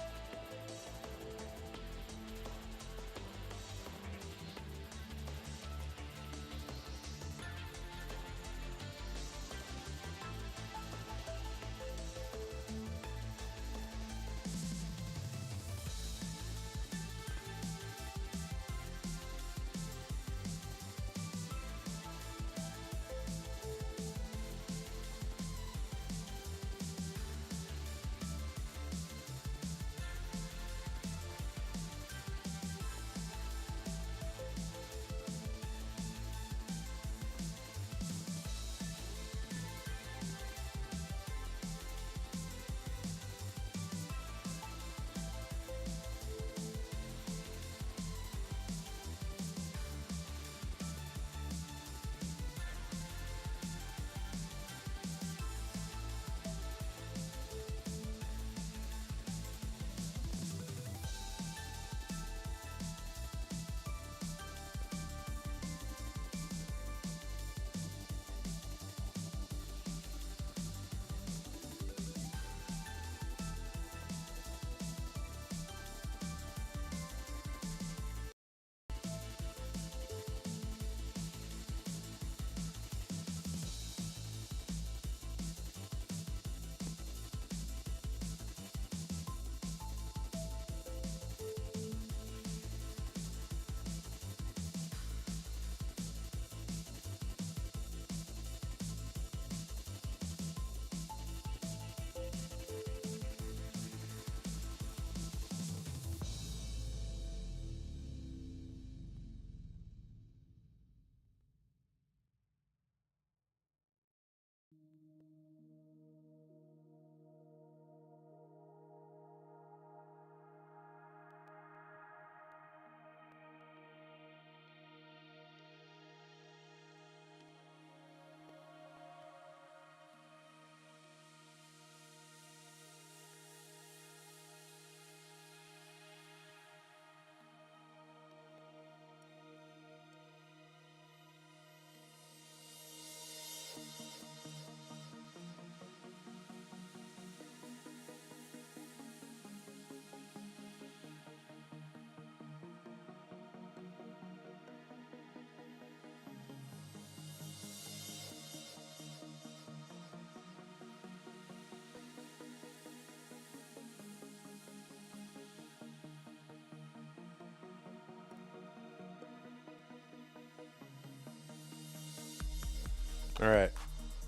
All right.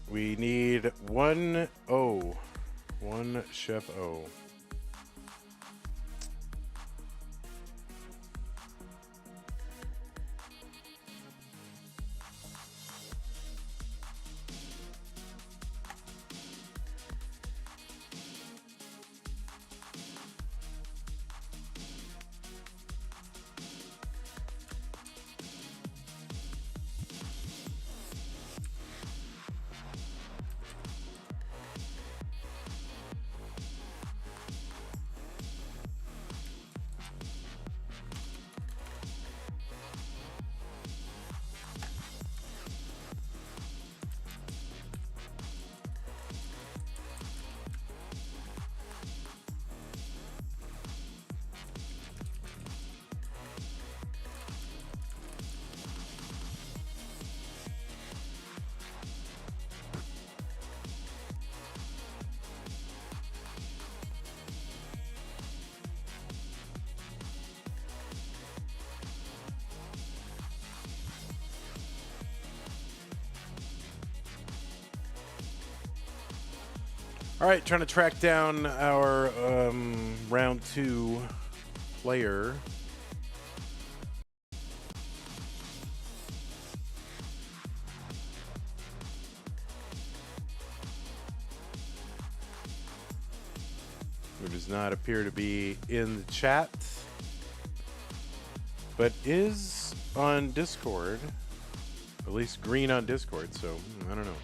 We need one O. One Chef O. All right, trying to track down our round 2 player. Who does not appear to be in the chat, but is on Discord. At least green on Discord, so I don't know.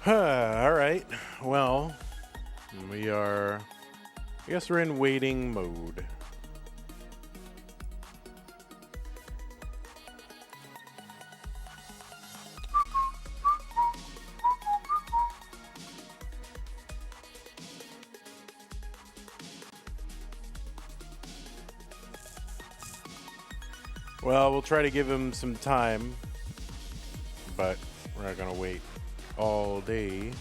All right. Well, we are. I guess we're in waiting mode. Well, we'll try to give him some time, but we're not going to wait all day.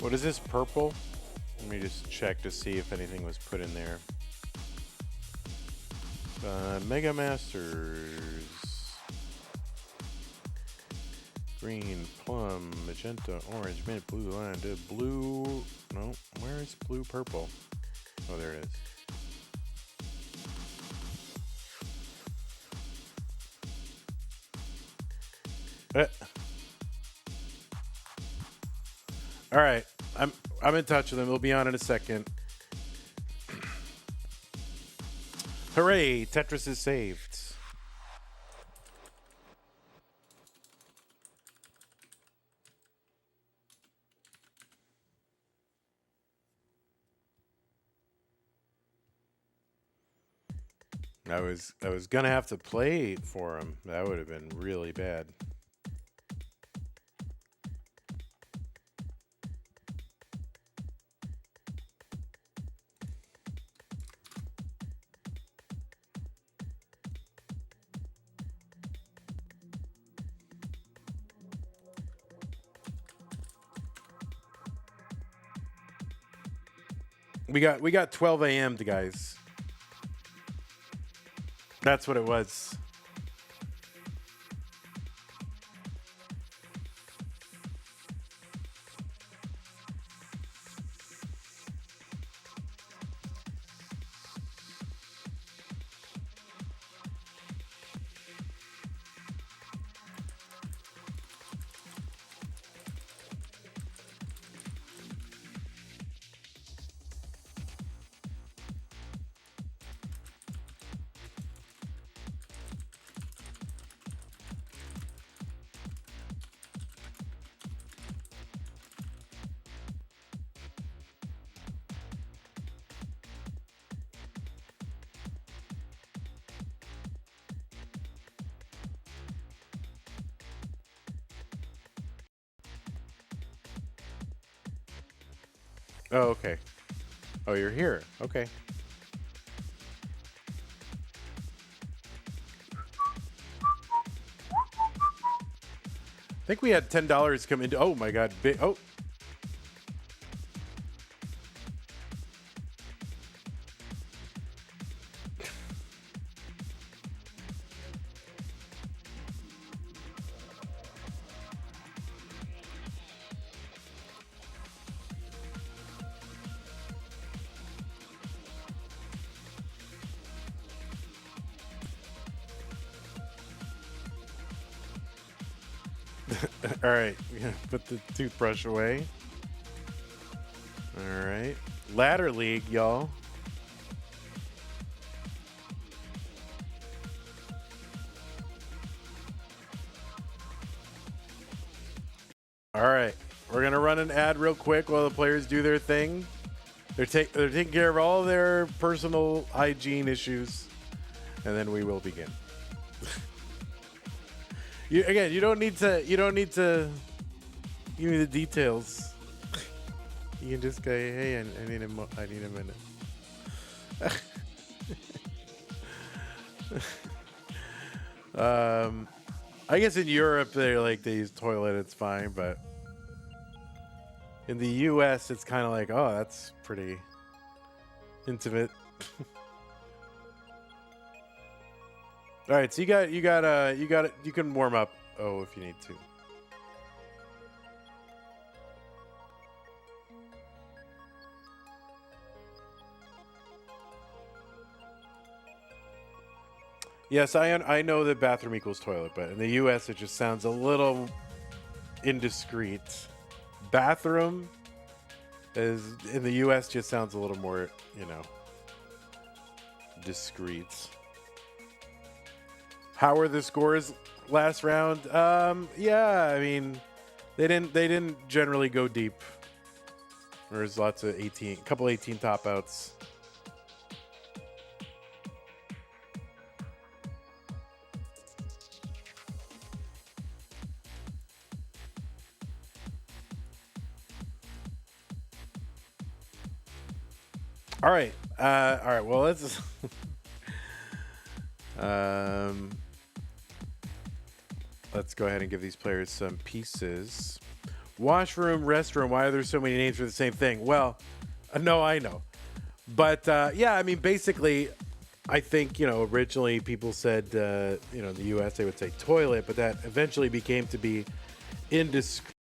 What is this, purple? Let me just check to see if anything was put in there. Mega Masters. Green, plum, magenta, orange, mint, blue, line, blue. No, where is blue, purple? Oh, there it is. All right, I'm in touch with them. They'll be on in a second. Hooray! Tetris is saved. I was gonna have to play for him. That would have been really bad. We got 12 a.m. guys. That's what it was. Oh, okay. Oh, you're here. Okay. I think we had $10 come into. Oh my God! Oh. All right, put the toothbrush away. All right, ladder league, y'all. All right, we're gonna run an ad real quick while the players do their thing. They're taking care of all their personal hygiene issues, and then we will begin. You don't need to give me the details. You can just go, hey, I need a minute. I guess in Europe they use toilet, it's fine, but in the US it's kind of like, oh, that's pretty intimate. All right, so you can warm up. Oh, if you need to. Yes, I know that bathroom equals toilet, but in the U.S. it just sounds a little indiscreet. Bathroom is in the U.S. just sounds a little more, discreet. How were the scores last round? Yeah, I mean, they didn't generally go deep. There's lots of 18 top outs. All right. Well, let's. Let's go ahead and give these players some pieces. Washroom, restroom. Why are there so many names for the same thing? Well, no, I know. But yeah, I mean, basically, I think, originally people said, in the U.S. they would say toilet, but that eventually became to be indiscreet.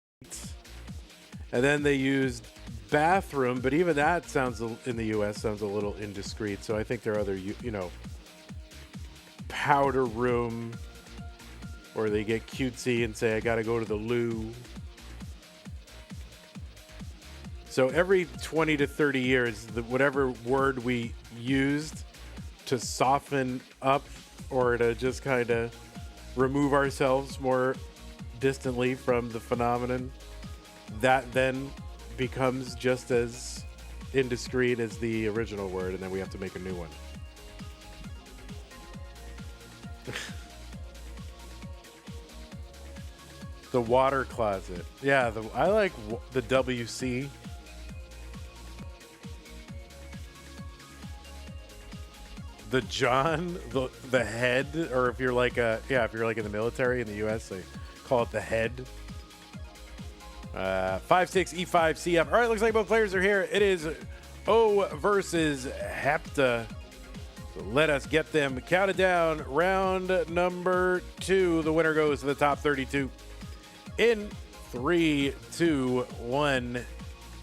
And then they used bathroom, but even that sounds in the U.S. sounds a little indiscreet. So I think there are other, powder room, or they get cutesy and say, I got to go to the loo. So every 20 to 30 years, whatever word we used to soften up or to just kind of remove ourselves more distantly from the phenomenon, that then becomes just as indiscreet as the original word, and then we have to make a new one. The water closet. Yeah, I like the WC. The John, the head, or if you're like in the military in the US, they call it the head. 5-6 E5 CF. All right, looks like both players are here. It is O versus Hepta. So let us get them counted down. Round number 2. The winner goes to the top 32. In 3, 2, 1,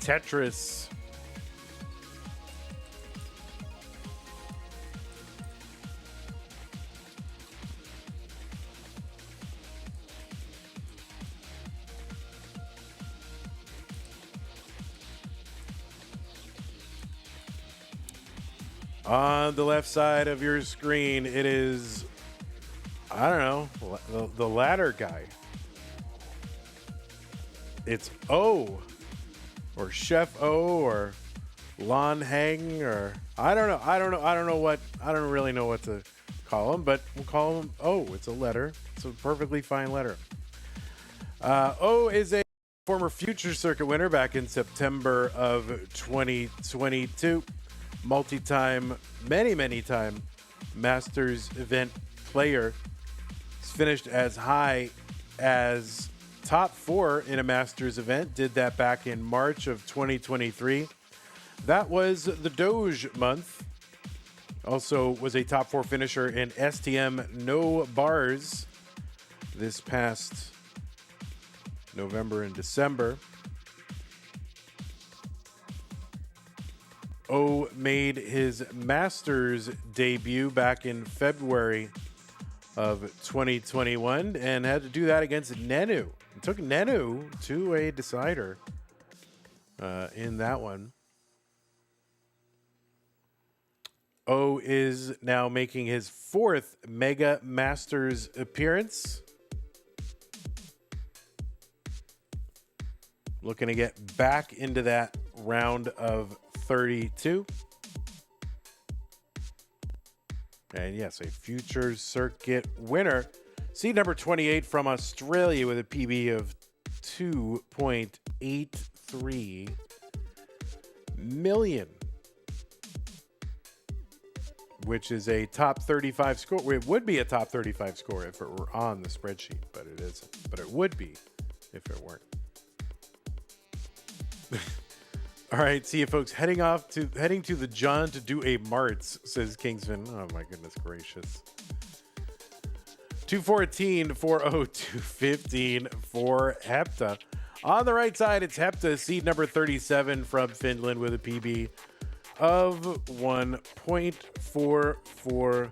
Tetris. On the left side of your screen, it is, I don't know, the ladder guy. It's O, or Chef O, or Lon Hang, or I don't really know what to call him, but we'll call him O. It's a letter. It's a perfectly fine letter. O is a former Future Circuit winner back in September of 2022. Multi-time, many time Masters event player. He's finished as high as top 4 in a Masters event. Did that back in March of 2023. That was the Doge month. Also was a top 4 finisher in STM No Bars this past November and December. O made his Masters debut back in February of 2021 and had to do that against Nenu. It took Nenu to a decider in that one. O is now making his 4th Mega Masters appearance. Looking to get back into that round of 32. And yes, a Future Circuit winner. Seed number 28 from Australia with a PB of 2.83 million, which is a top 35 score. It would be a top 35 score if it were on the spreadsheet, but it isn't. But it would be if it weren't. All right, see you folks. Heading to the John to do a Marts, says Kingsman. Oh my goodness gracious. 214, 40, 215 for Hepta. On the right side, it's Hepta, seed number 37 from Finland with a PB of 1.44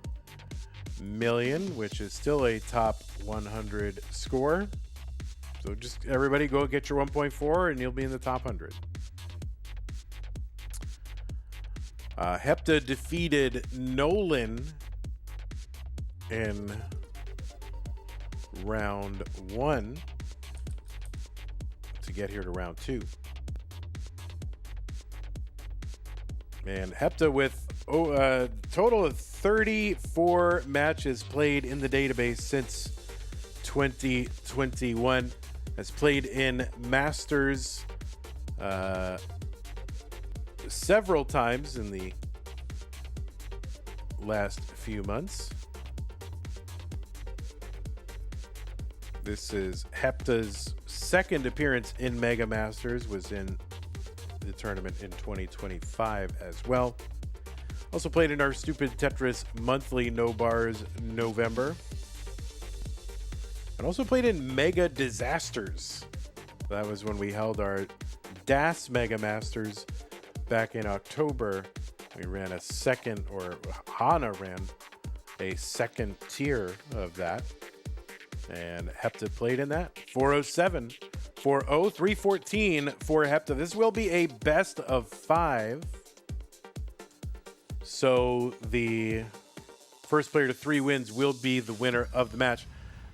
million, which is still a top 100 score. So just everybody go get your 1.4 and you'll be in the top 100. Hepta defeated Nolan in round 1 to get here to round 2. And Hepta with a total of 34 matches played in the database since 2021. Has played in Masters several times in the last few months. This is Hepta's second appearance in Mega Masters was in the tournament in 2025 as well. Also played in our stupid Tetris monthly no bars November. And also played in Mega Disasters. That was when we held our DAS Mega Masters back in October. We ran a second, or Hana ran a second tier of that. And Hepta played in that. 407, 4-0, 314 for Hepta. This will be a best of 5. So the first player to 3 wins will be the winner of the match.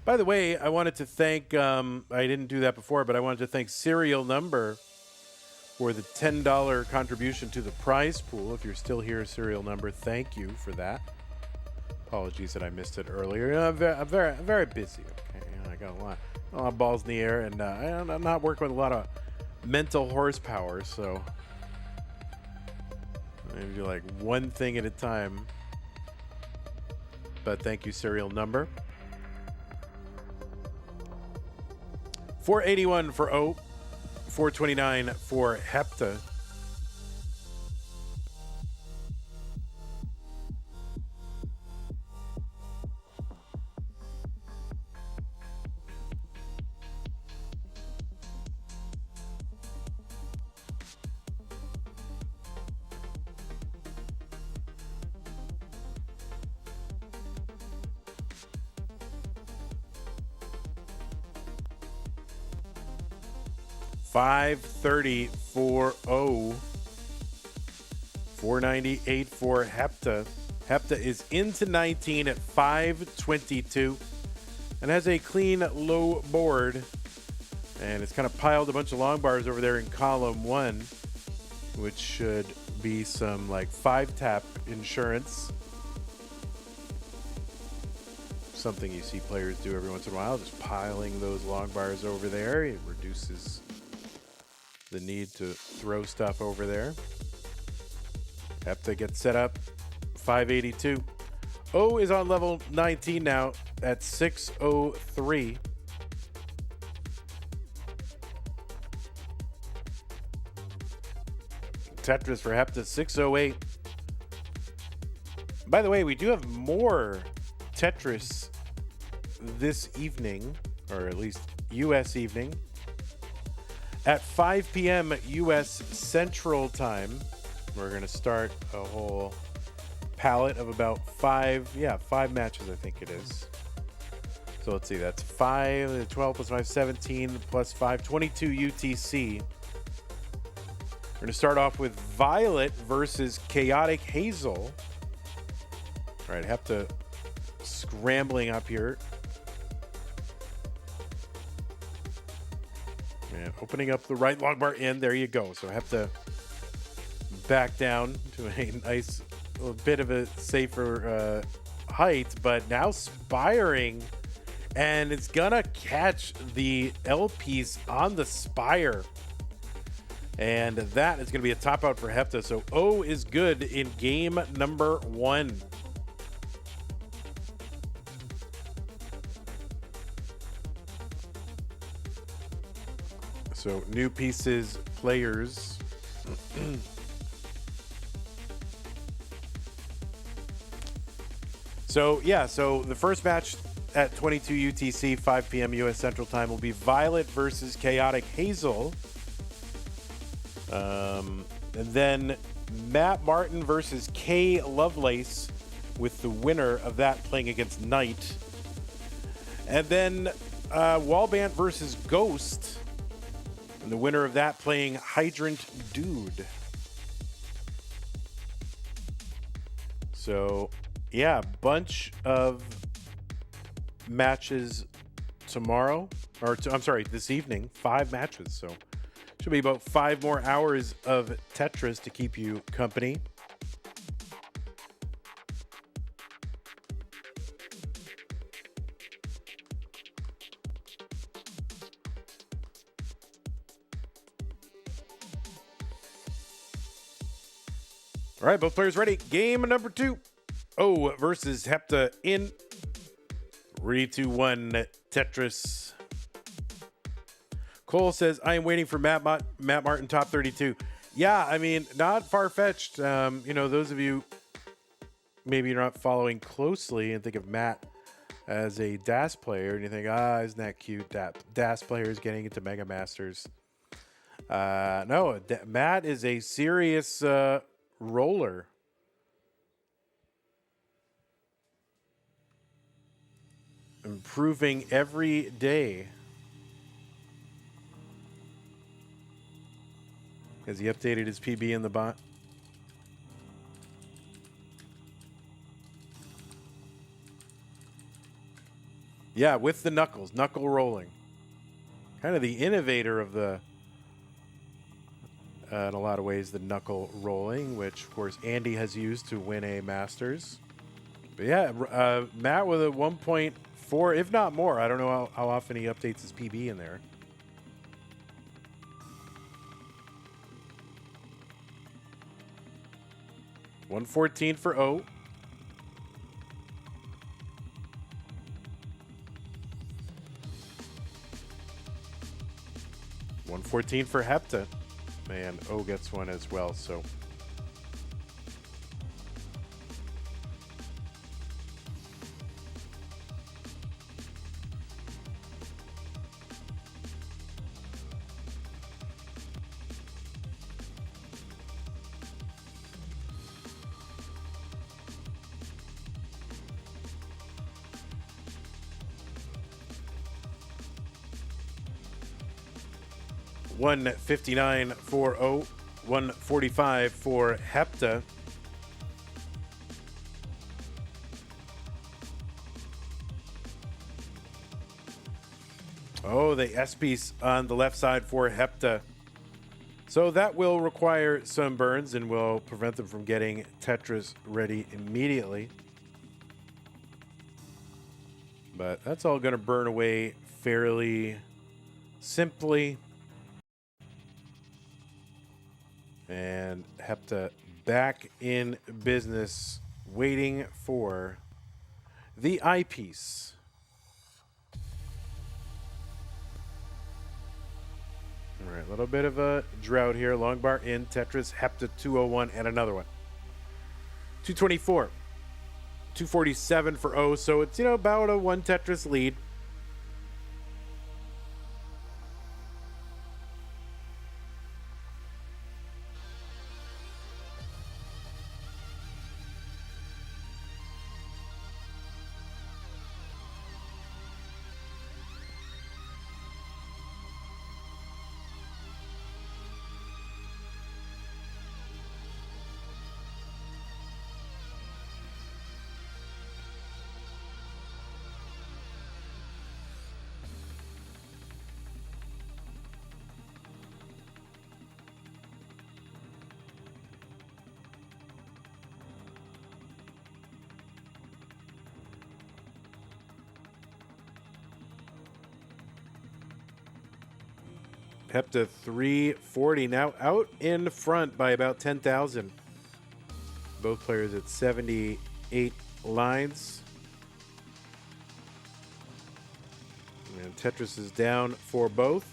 By the way, I wanted to thank, I didn't do that before, but I wanted to thank Serial Number for the $10 contribution to the prize pool. If you're still here, Serial Number, thank you for that. Apologies that I missed it earlier. I'm very busy, okay? I got a lot of balls in the air, and I'm not working with a lot of mental horsepower, so maybe do like one thing at a time. But thank you, Serial Number. 481 for O, 429 for Hepta. $530 for O, 498 for Hepta. Hepta is into 19 at 522 and has a clean low board. And it's kind of piled a bunch of long bars over there in column 1, which should be some like 5-tap insurance. Something you see players do every once in a while, just piling those long bars over there. It reduces the need to throw stuff over there. Hepta gets set up, 582. O is on level 19 now at 603. Tetris for Hepta, 608. By the way, we do have more Tetris this evening, or at least U.S. evening. At 5 p.m. U.S. Central Time, we're going to start a whole palette of about 5 matches, I think it is. So let's see, that's 5, 12 plus 5, 17 plus 5, 22 UTC. We're going to start off with Violet versus Chaotic Hazel. All right, Hepta scrambling up here. And opening up the right long bar in. There you go. So I have to back down to a nice little bit of a safer height, but now spiring, and it's gonna catch the L piece on the spire. And that is gonna be a top out for Hepta. So O is good in game number 1. So new pieces, players. So the first match at 22 UTC, 5 p.m. U.S. Central Time will be Violet versus Chaotic Hazel. And then Matt Martin versus Kay Lovelace, with the winner of that playing against Knight. And then Wallband versus Ghost, and the winner of that playing Hydrant Dude. So, yeah, bunch of matches tomorrow, or I'm sorry, this evening, 5 matches. So, should be about 5 more hours of Tetris to keep you company. All right, both players ready. Game number 2. O versus Hepta in 3, 2, 1 Tetris. Cole says, I am waiting for Matt Martin top 32. Yeah, I mean, not far-fetched. You know, those of you maybe you're not following closely and think of Matt as a DAS player and you think, isn't that cute? DAS players getting into Mega Masters. No, Matt is a serious roller. Improving every day. Has he updated his PB in the bot? Yeah, with the knuckle rolling. Kind of the innovator of the, in a lot of ways, the knuckle rolling, which, of course, Andy has used to win a Masters. But yeah, Matt with a 1.4, if not more. I don't know how often he updates his PB in there. $114 for O. $114 for Hepta. And O gets one as well, so. $159 for O, $145 for Hepta. Oh, the S piece on the left side for Hepta. So that will require some burns and will prevent them from getting Tetris ready immediately. But that's all going to burn away fairly simply. And Hepta back in business, waiting for the eyepiece. All right, a little bit of a drought here. Long bar in, Tetris, Hepta 201, and another one. 224. 247 for O, so it's, you know, about a one Tetris lead. Hepta 340, now out in front by about 10,000. Both players at 78 lines. And Tetris is down for both.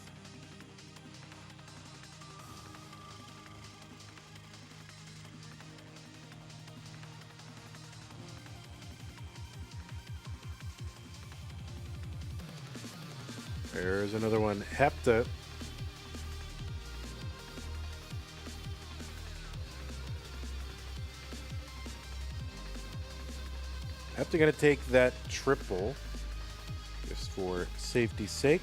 There's another one, Hepta. Hepta going to take that triple just for safety's sake.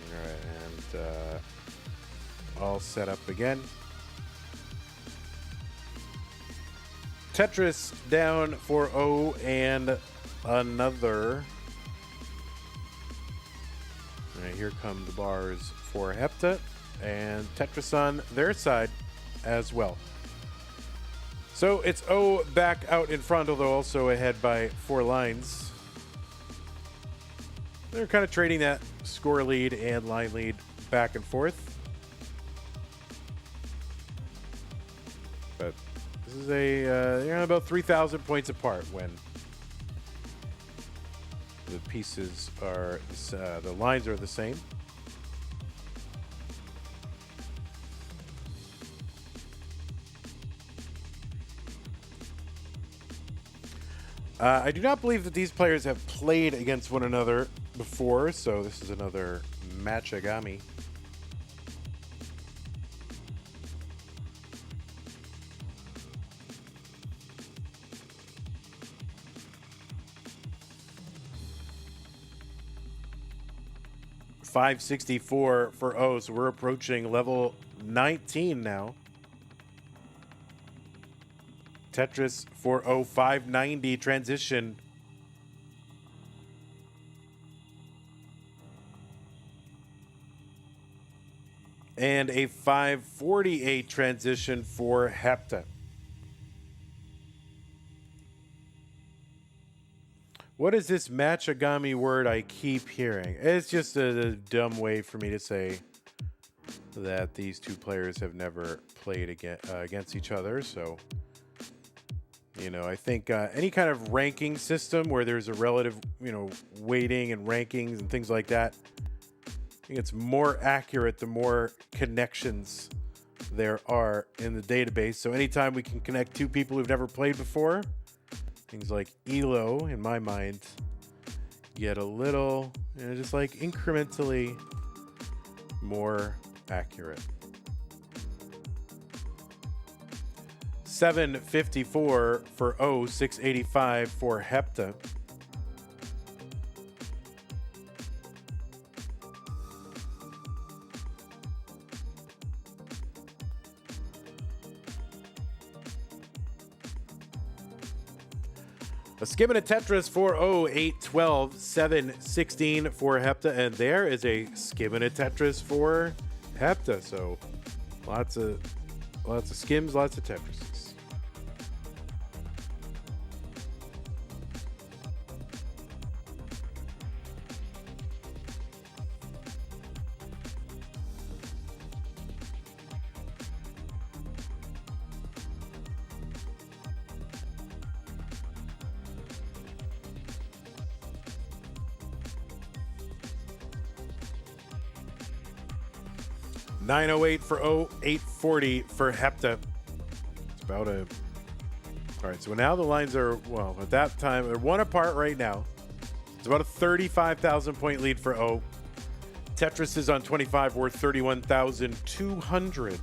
All right, and all set up again. Tetris down for O and another. All right, here come the bars for Hepta and Tetris on their side as well. So it's O back out in front, although also ahead by 4 lines. They're kind of trading that score lead and line lead back and forth. But this is a, you're about 3,000 points apart when the pieces are, the lines are the same. I do not believe that these players have played against one another before, so this is another matchagami. $564 for O, so we're approaching level 19 now. Tetris for O, 590 transition. And a 548 transition for Hepta. What is this matchagami word I keep hearing? It's just a dumb way for me to say that these two players have never played against each other. So, you know, I think any kind of ranking system where there's a relative, you know, weighting and rankings and things like that, I think it's more accurate the more connections there are in the database. So anytime we can connect two people who've never played before, things like ELO, in my mind, get a little, you know, just like incrementally more accurate. 754 for O, 685 for Hepta. A skim and a Tetris for O, 812, 716 for Hepta, and there is a skim and a Tetris for Hepta. So lots of skims, lots of Tetrises. $908 for O, $840 for Hepta. It's about a... All right, so now the lines are, well, at that time, they're one apart right now. It's about a 35,000 point lead for O. Tetris is on 25, worth 31,200.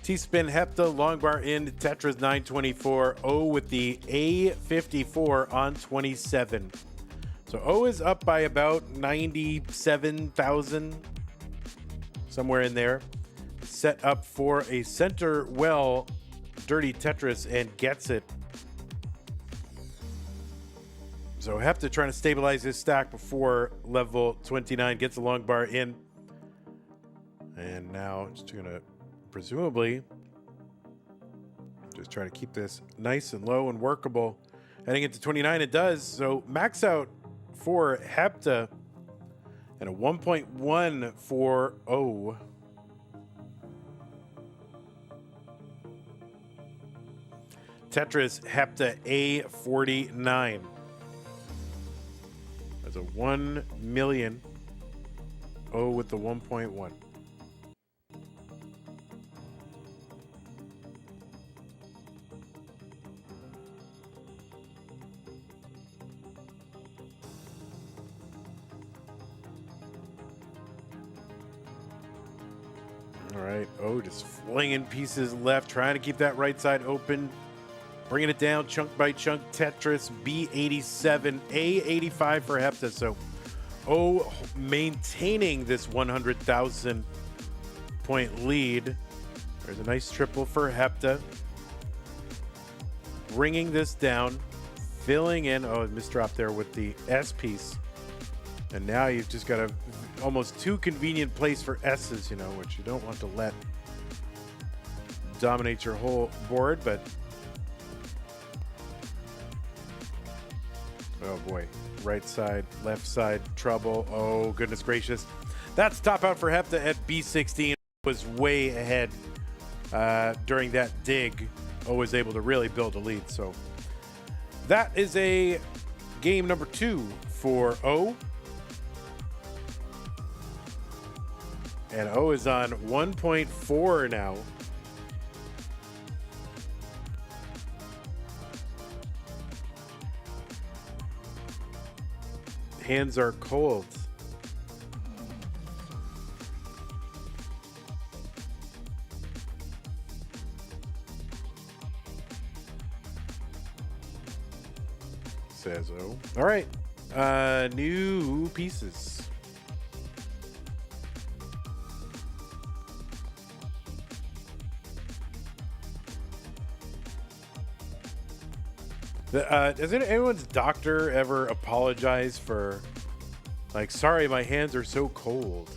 T-spin Hepta, long bar in, Tetris 924, O with the A54 on 27. So O is up by about 97,000, somewhere in there. Set up for a center well, dirty Tetris, and gets it. So Hepta trying to stabilize his stack before level 29, gets a long bar in. And now just gonna presumably just try to keep this nice and low and workable. Heading into 29, it does. So max out for Hepta and a 1.1 for O. Tetris Hepta A49. That's a 1 million. O with the 1.1. All right, oh, just flinging pieces left, trying to keep that right side open, bringing it down chunk by chunk. Tetris B87, A85 for Hepta. So, oh, maintaining this 100,000 point lead. There's a nice triple for Hepta, bringing this down, filling in. Oh, misdrop there with the S piece. And now you've just got a almost too convenient place for S's, you know, which you don't want to let dominate your whole board, but oh boy. Right side, left side, trouble. Oh, goodness gracious. That's top out for Hepta at B16. Was way ahead during that dig. O was able to really build a lead. So that is a game number 2 for O. And O is on 1.4 now. Hands are cold. Says O. All right. New pieces. Does anyone's doctor ever apologize for, like, sorry, my hands are so cold?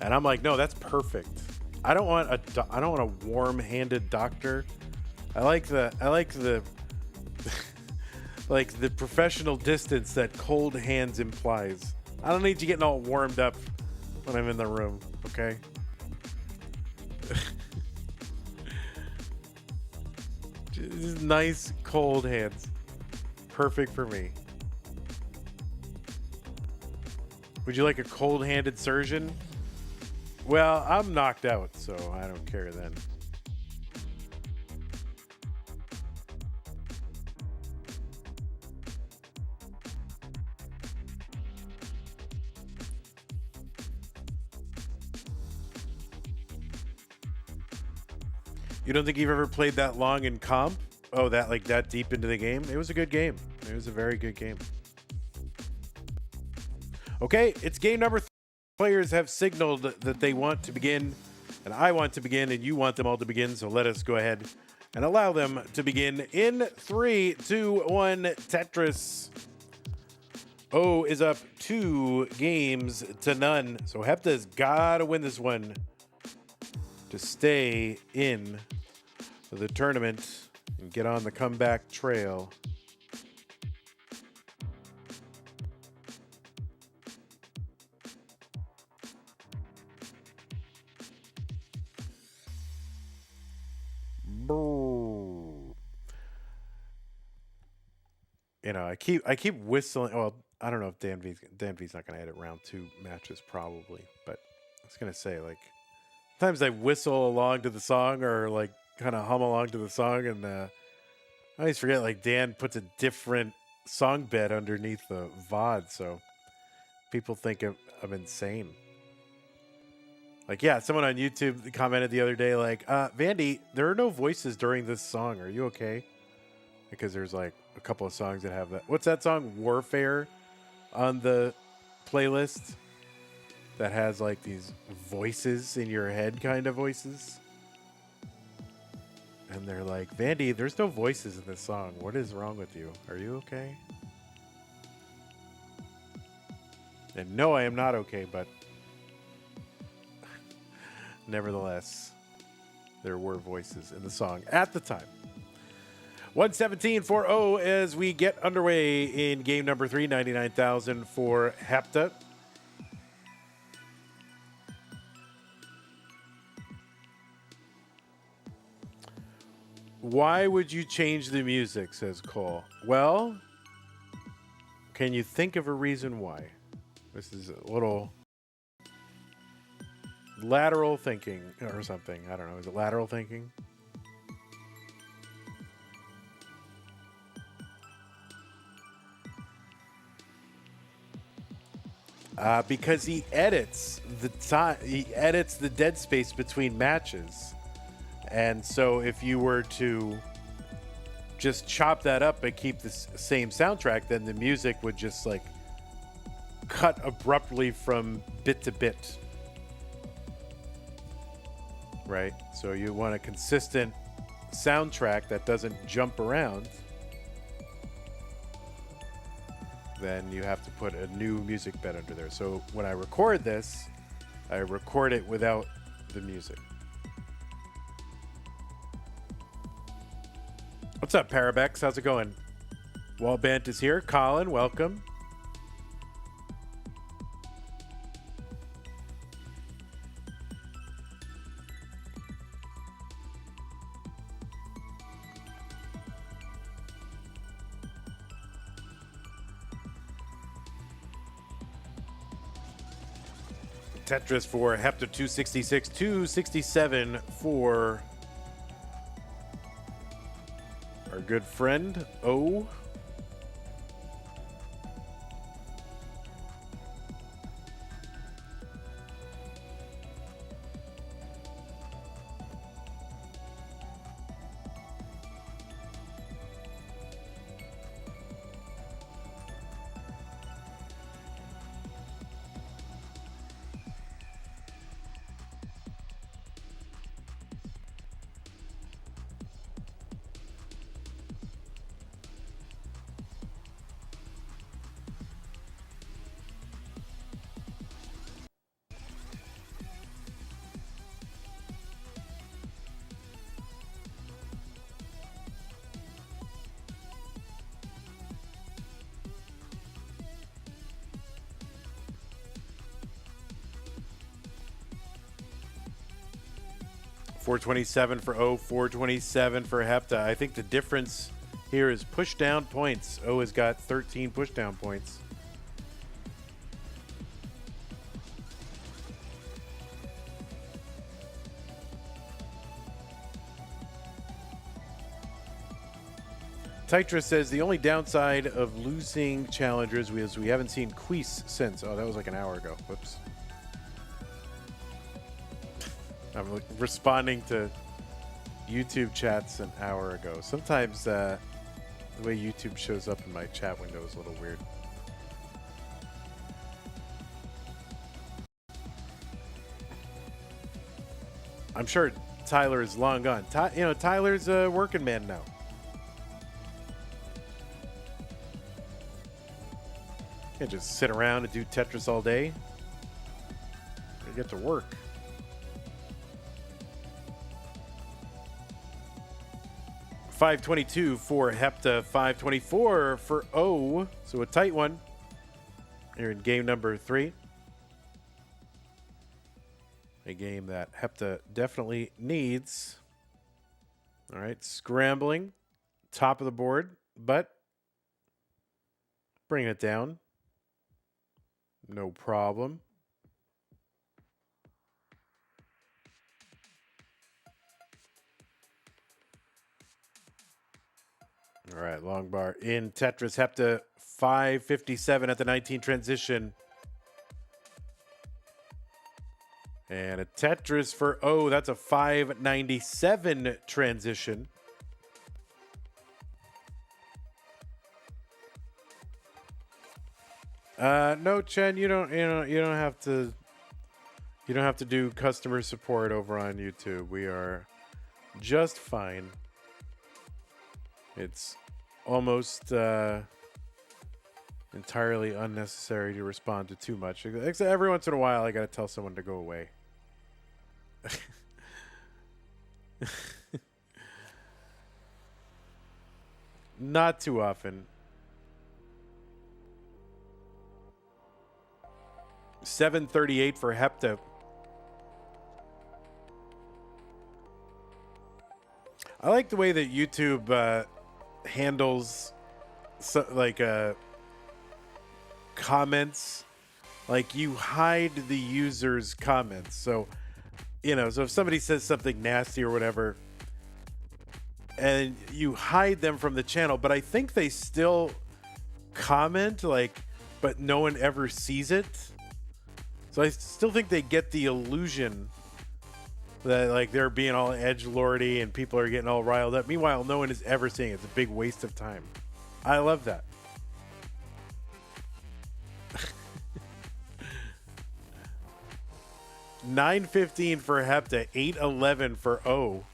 And I'm like, no, that's perfect. I don't want a warm-handed doctor. I like the like the professional distance that cold hands implies. I don't need you getting all warmed up when I'm in the room, okay? Just nice cold hands. Perfect for me. Would you like a cold-handed surgeon? Well, I'm knocked out, so I don't care then. You don't think you've ever played that long in comp? Oh, that deep into the game? It was a good game. It was a very good game. Okay, it's game number 3. Players have signaled that they want to begin, and I want to begin, and you want them all to begin, so let us go ahead and allow them to begin in 3, 2, 1, Tetris. O is up 2 games to none, so Hepta's got to win this one to stay in the tournament and get on the comeback trail. You know, I keep whistling. Well, I don't know if Dan V's not going to edit round 2 matches probably, but I was going to say, like, sometimes I whistle along to the song or like kind of hum along to the song, and I always forget, like, Dan puts a different song bed underneath the VOD, so people think I'm insane. Like, yeah, someone on YouTube commented the other day, like, Vandy, there are no voices during this song. Are you okay? Because there's like a couple of songs that have that. What's that song? Warfare on the playlist that has like these voices in your head kind of voices. And they're like, Vandy, there's no voices in this song. What is wrong with you? Are you okay? And no, I am not okay, but nevertheless, there were voices in the song at the time. 117 for O as we get underway in game number 3, 99,000 for Hepta. Why would you change the music, says Cole. Well, can you think of a reason why? This is a little lateral thinking or something. I don't know. Is it lateral thinking? Because he edits the time, he edits the dead space between matches, and so if you were to just chop that up and keep the same soundtrack, then the music would just like cut abruptly from bit to bit, right? So you want a consistent soundtrack that doesn't jump around. then you have to put a new music bed under there. So when I record this, I record it without the music. What's up, Parabex? How's it going? Wallbant is here. Colin, welcome. Tetris for Hepta 266, 267 for our good friend O. $427 for O, $427 for Hepta. I think the difference here is push down points. O has got 13 push down points. Tetris says the only downside of losing challengers is we haven't seen Queese since. Oh, that was like an hour ago. Whoops. I'm responding to YouTube chats an hour ago. Sometimes the way YouTube shows up in my chat window is a little weird. I'm sure Tyler is long gone. Tyler's a working man now. Can't just sit around and do Tetris all day. I get to work. $522 for Hepta, $524 for O. So a tight one here in game number 3. A game that Hepta definitely needs. All right, scrambling, top of the board, but bringing it down. No problem. All right, long bar in Tetris. Hepta 557 at the 19 transition. And a Tetris for O. That's a 597 transition. No, Chen, you don't have to do customer support over on YouTube. We are just fine. It's almost entirely unnecessary to respond to too much. Except every once in a while, I got to tell someone to go away. Not too often. 738 for Hepta. I like the way that YouTube handles comments. Like, you hide the user's comments. So, so if somebody says something nasty or whatever, and you hide them from the channel, but I think they still comment, but no one ever sees it. So I still think they get the illusion that they're being all edgelordy and people are getting all riled up. Meanwhile, no one is ever seeing it. It's a big waste of time. I love that. $915 for Hepta, $811 for O.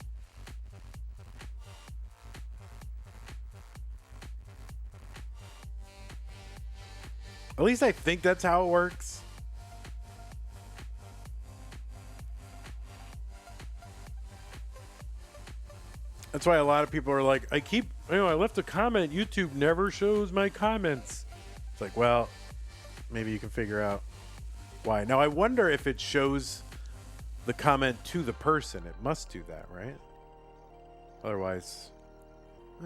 At least I think that's how it works. That's why a lot of people are like, I left a comment. YouTube never shows my comments. It's like, well, maybe you can figure out why. Now, I wonder if it shows the comment to the person. It must do that, right? Otherwise,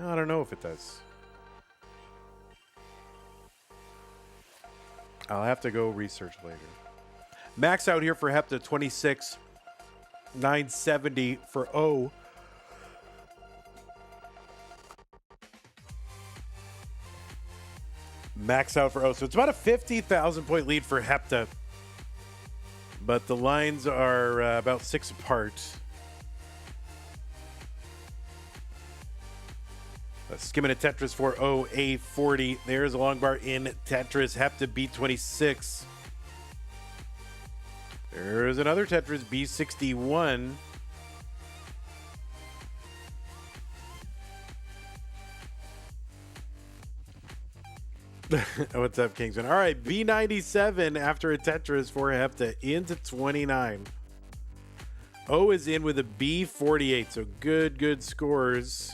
I don't know if it does. I'll have to go research later. Max out here for Hepta, 26. 970 for O. Max out for O. So it's about a 50,000 point lead for Hepta. But the lines are about 6 apart. Skimming a Tetris for O, A40. There's a long bar in Tetris. Hepta, B26. There's another Tetris, B61. What's up, Kingsman? All right, B97 after a Tetris for Hepta into 29. O is in with a B48, so good scores.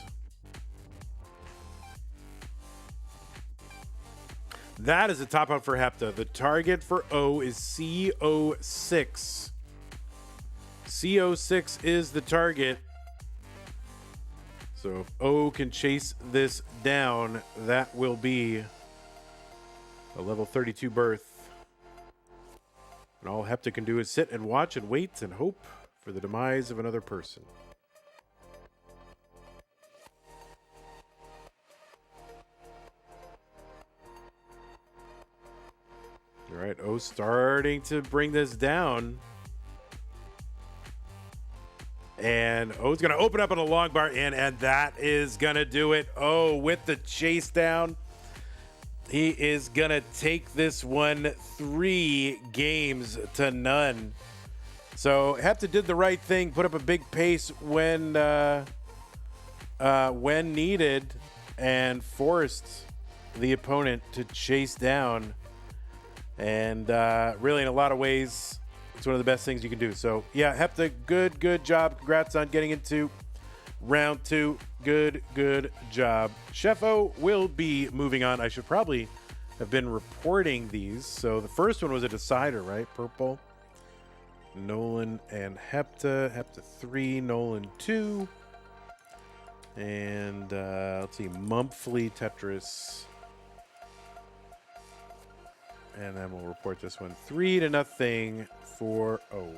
That is a top out for Hepta. The target for O is CO6. CO6 is the target. So if O can chase this down, that will be a level 32 berth. And all Hepta can do is sit and watch and wait and hope for the demise of another person. All right, O starting to bring this down. And O's going to open up on a long bar in, and that is going to do it. O with the chase down. He is going to take this one 3 games to none. So Hepta did the right thing, put up a big pace when needed, and forced the opponent to chase down. And really, in a lot of ways, it's one of the best things you can do. So, yeah, Hepta, good job. Congrats on getting into round 2. Good job. Chef O will be moving on. I should probably have been reporting these. So the first one was a decider, right? Purple. Nolan and Hepta. Hepta 3, Nolan 2. And let's see, monthly Tetris. And then we'll report this one 3-0 for O.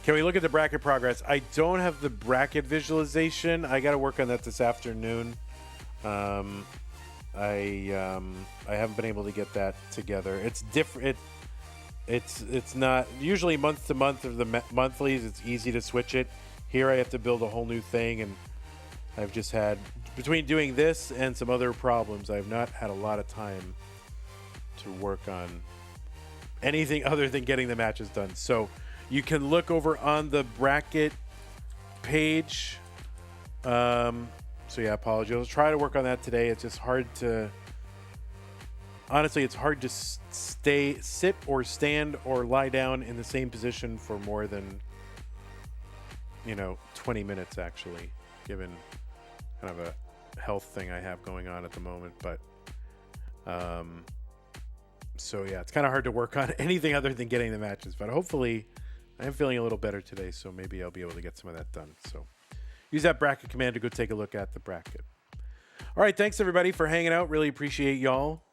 Can we look at the bracket progress? I don't have the bracket visualization. I got to work on that this afternoon. I haven't been able to get that together. It's different. It's not usually month to month of the monthlies. It's easy to switch it. Here I have to build a whole new thing, and I've just had, between doing this and some other problems, I've not had a lot of time to work on anything other than getting the matches done. So you can look over on the bracket page. So yeah, apologies. I'll try to work on that today. It's just hard to, honestly, it's hard to sit or stand or lie down in the same position for more than, 20 minutes actually, given kind of a health thing I have going on at the moment. But, so yeah, it's kind of hard to work on anything other than getting the matches, but hopefully I am feeling a little better today. So maybe I'll be able to get some of that done. So use that bracket command to go take a look at the bracket. All right, thanks everybody for hanging out. Really appreciate y'all.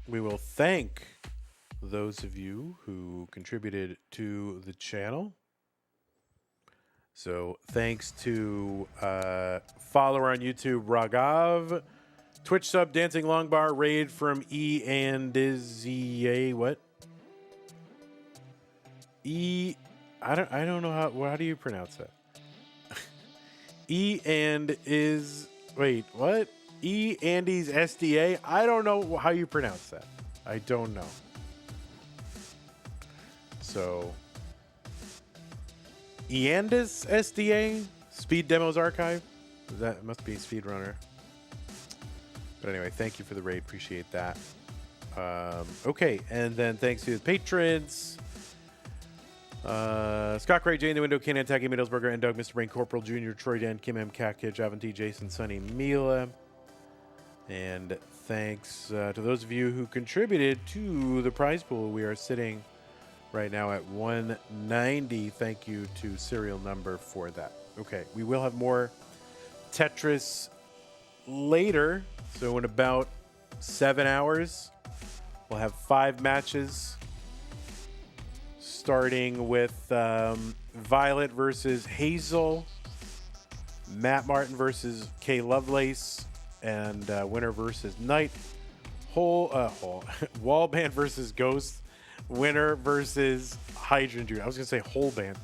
We will thank those of you who contributed to the channel. So thanks to follower on YouTube, Raghav, Twitch sub, Dancing Longbar, raid from E and Dizzy, what? I don't know how do you pronounce that? E and is wait, what? E Andy's SDA? I don't know how you pronounce that. I don't know. So Eandis SDA? Speed Demos Archive? That must be Speedrunner. But anyway, thank you for the raid. Appreciate that. Okay, and then thanks to the patrons. Scott Gray, Jay in the Window, Ken Antaki, Middlesburger, and Doug, Mr. Brain, Corporal Jr., Troy Dan, Kim M. Cat Kid, Javanti, Jason, Sunny, Mila. And thanks to those of you who contributed to the prize pool. We are sitting right now at 190. Thank you to serial number for that. Okay, we will have more Tetris later. So in about 7 hours, we'll have 5 matches. Starting with Violet versus Hazel, Matt Martin versus Kay Lovelace, and winner versus Knight. Wallband versus Ghost, winner versus Hydrant Dude. I was gonna say Wholeband.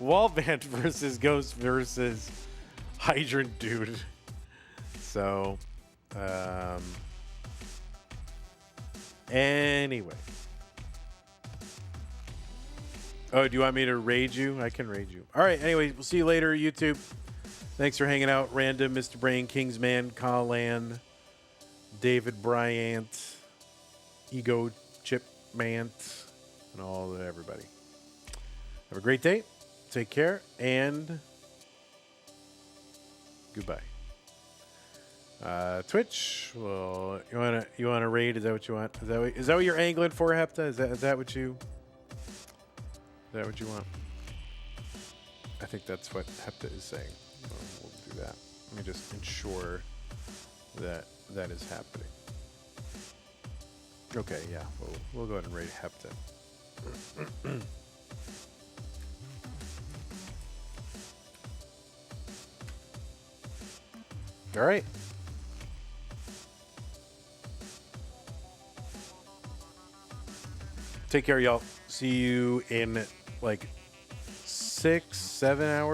Wallband versus Ghost versus Hydrant Dude. So, anyway. Oh, do you want me to raid you? I can raid you. All right. Anyway, we'll see you later, YouTube. Thanks for hanging out. Random, Mr. Brain, Kingsman, Colin, David Bryant, Ego Chipmant, and all of everybody. Have a great day. Take care and goodbye. Twitch. Well, you wanna raid? Is that what you want? Is that what you're angling for, Hepta? Is that what you? Is that what you want? I think that's what Hepta is saying. We'll do that. Let me just ensure that that is happening. Okay, yeah. We'll go ahead and raid Hepta. All right. Take care, y'all. See you in like 6-7 hours.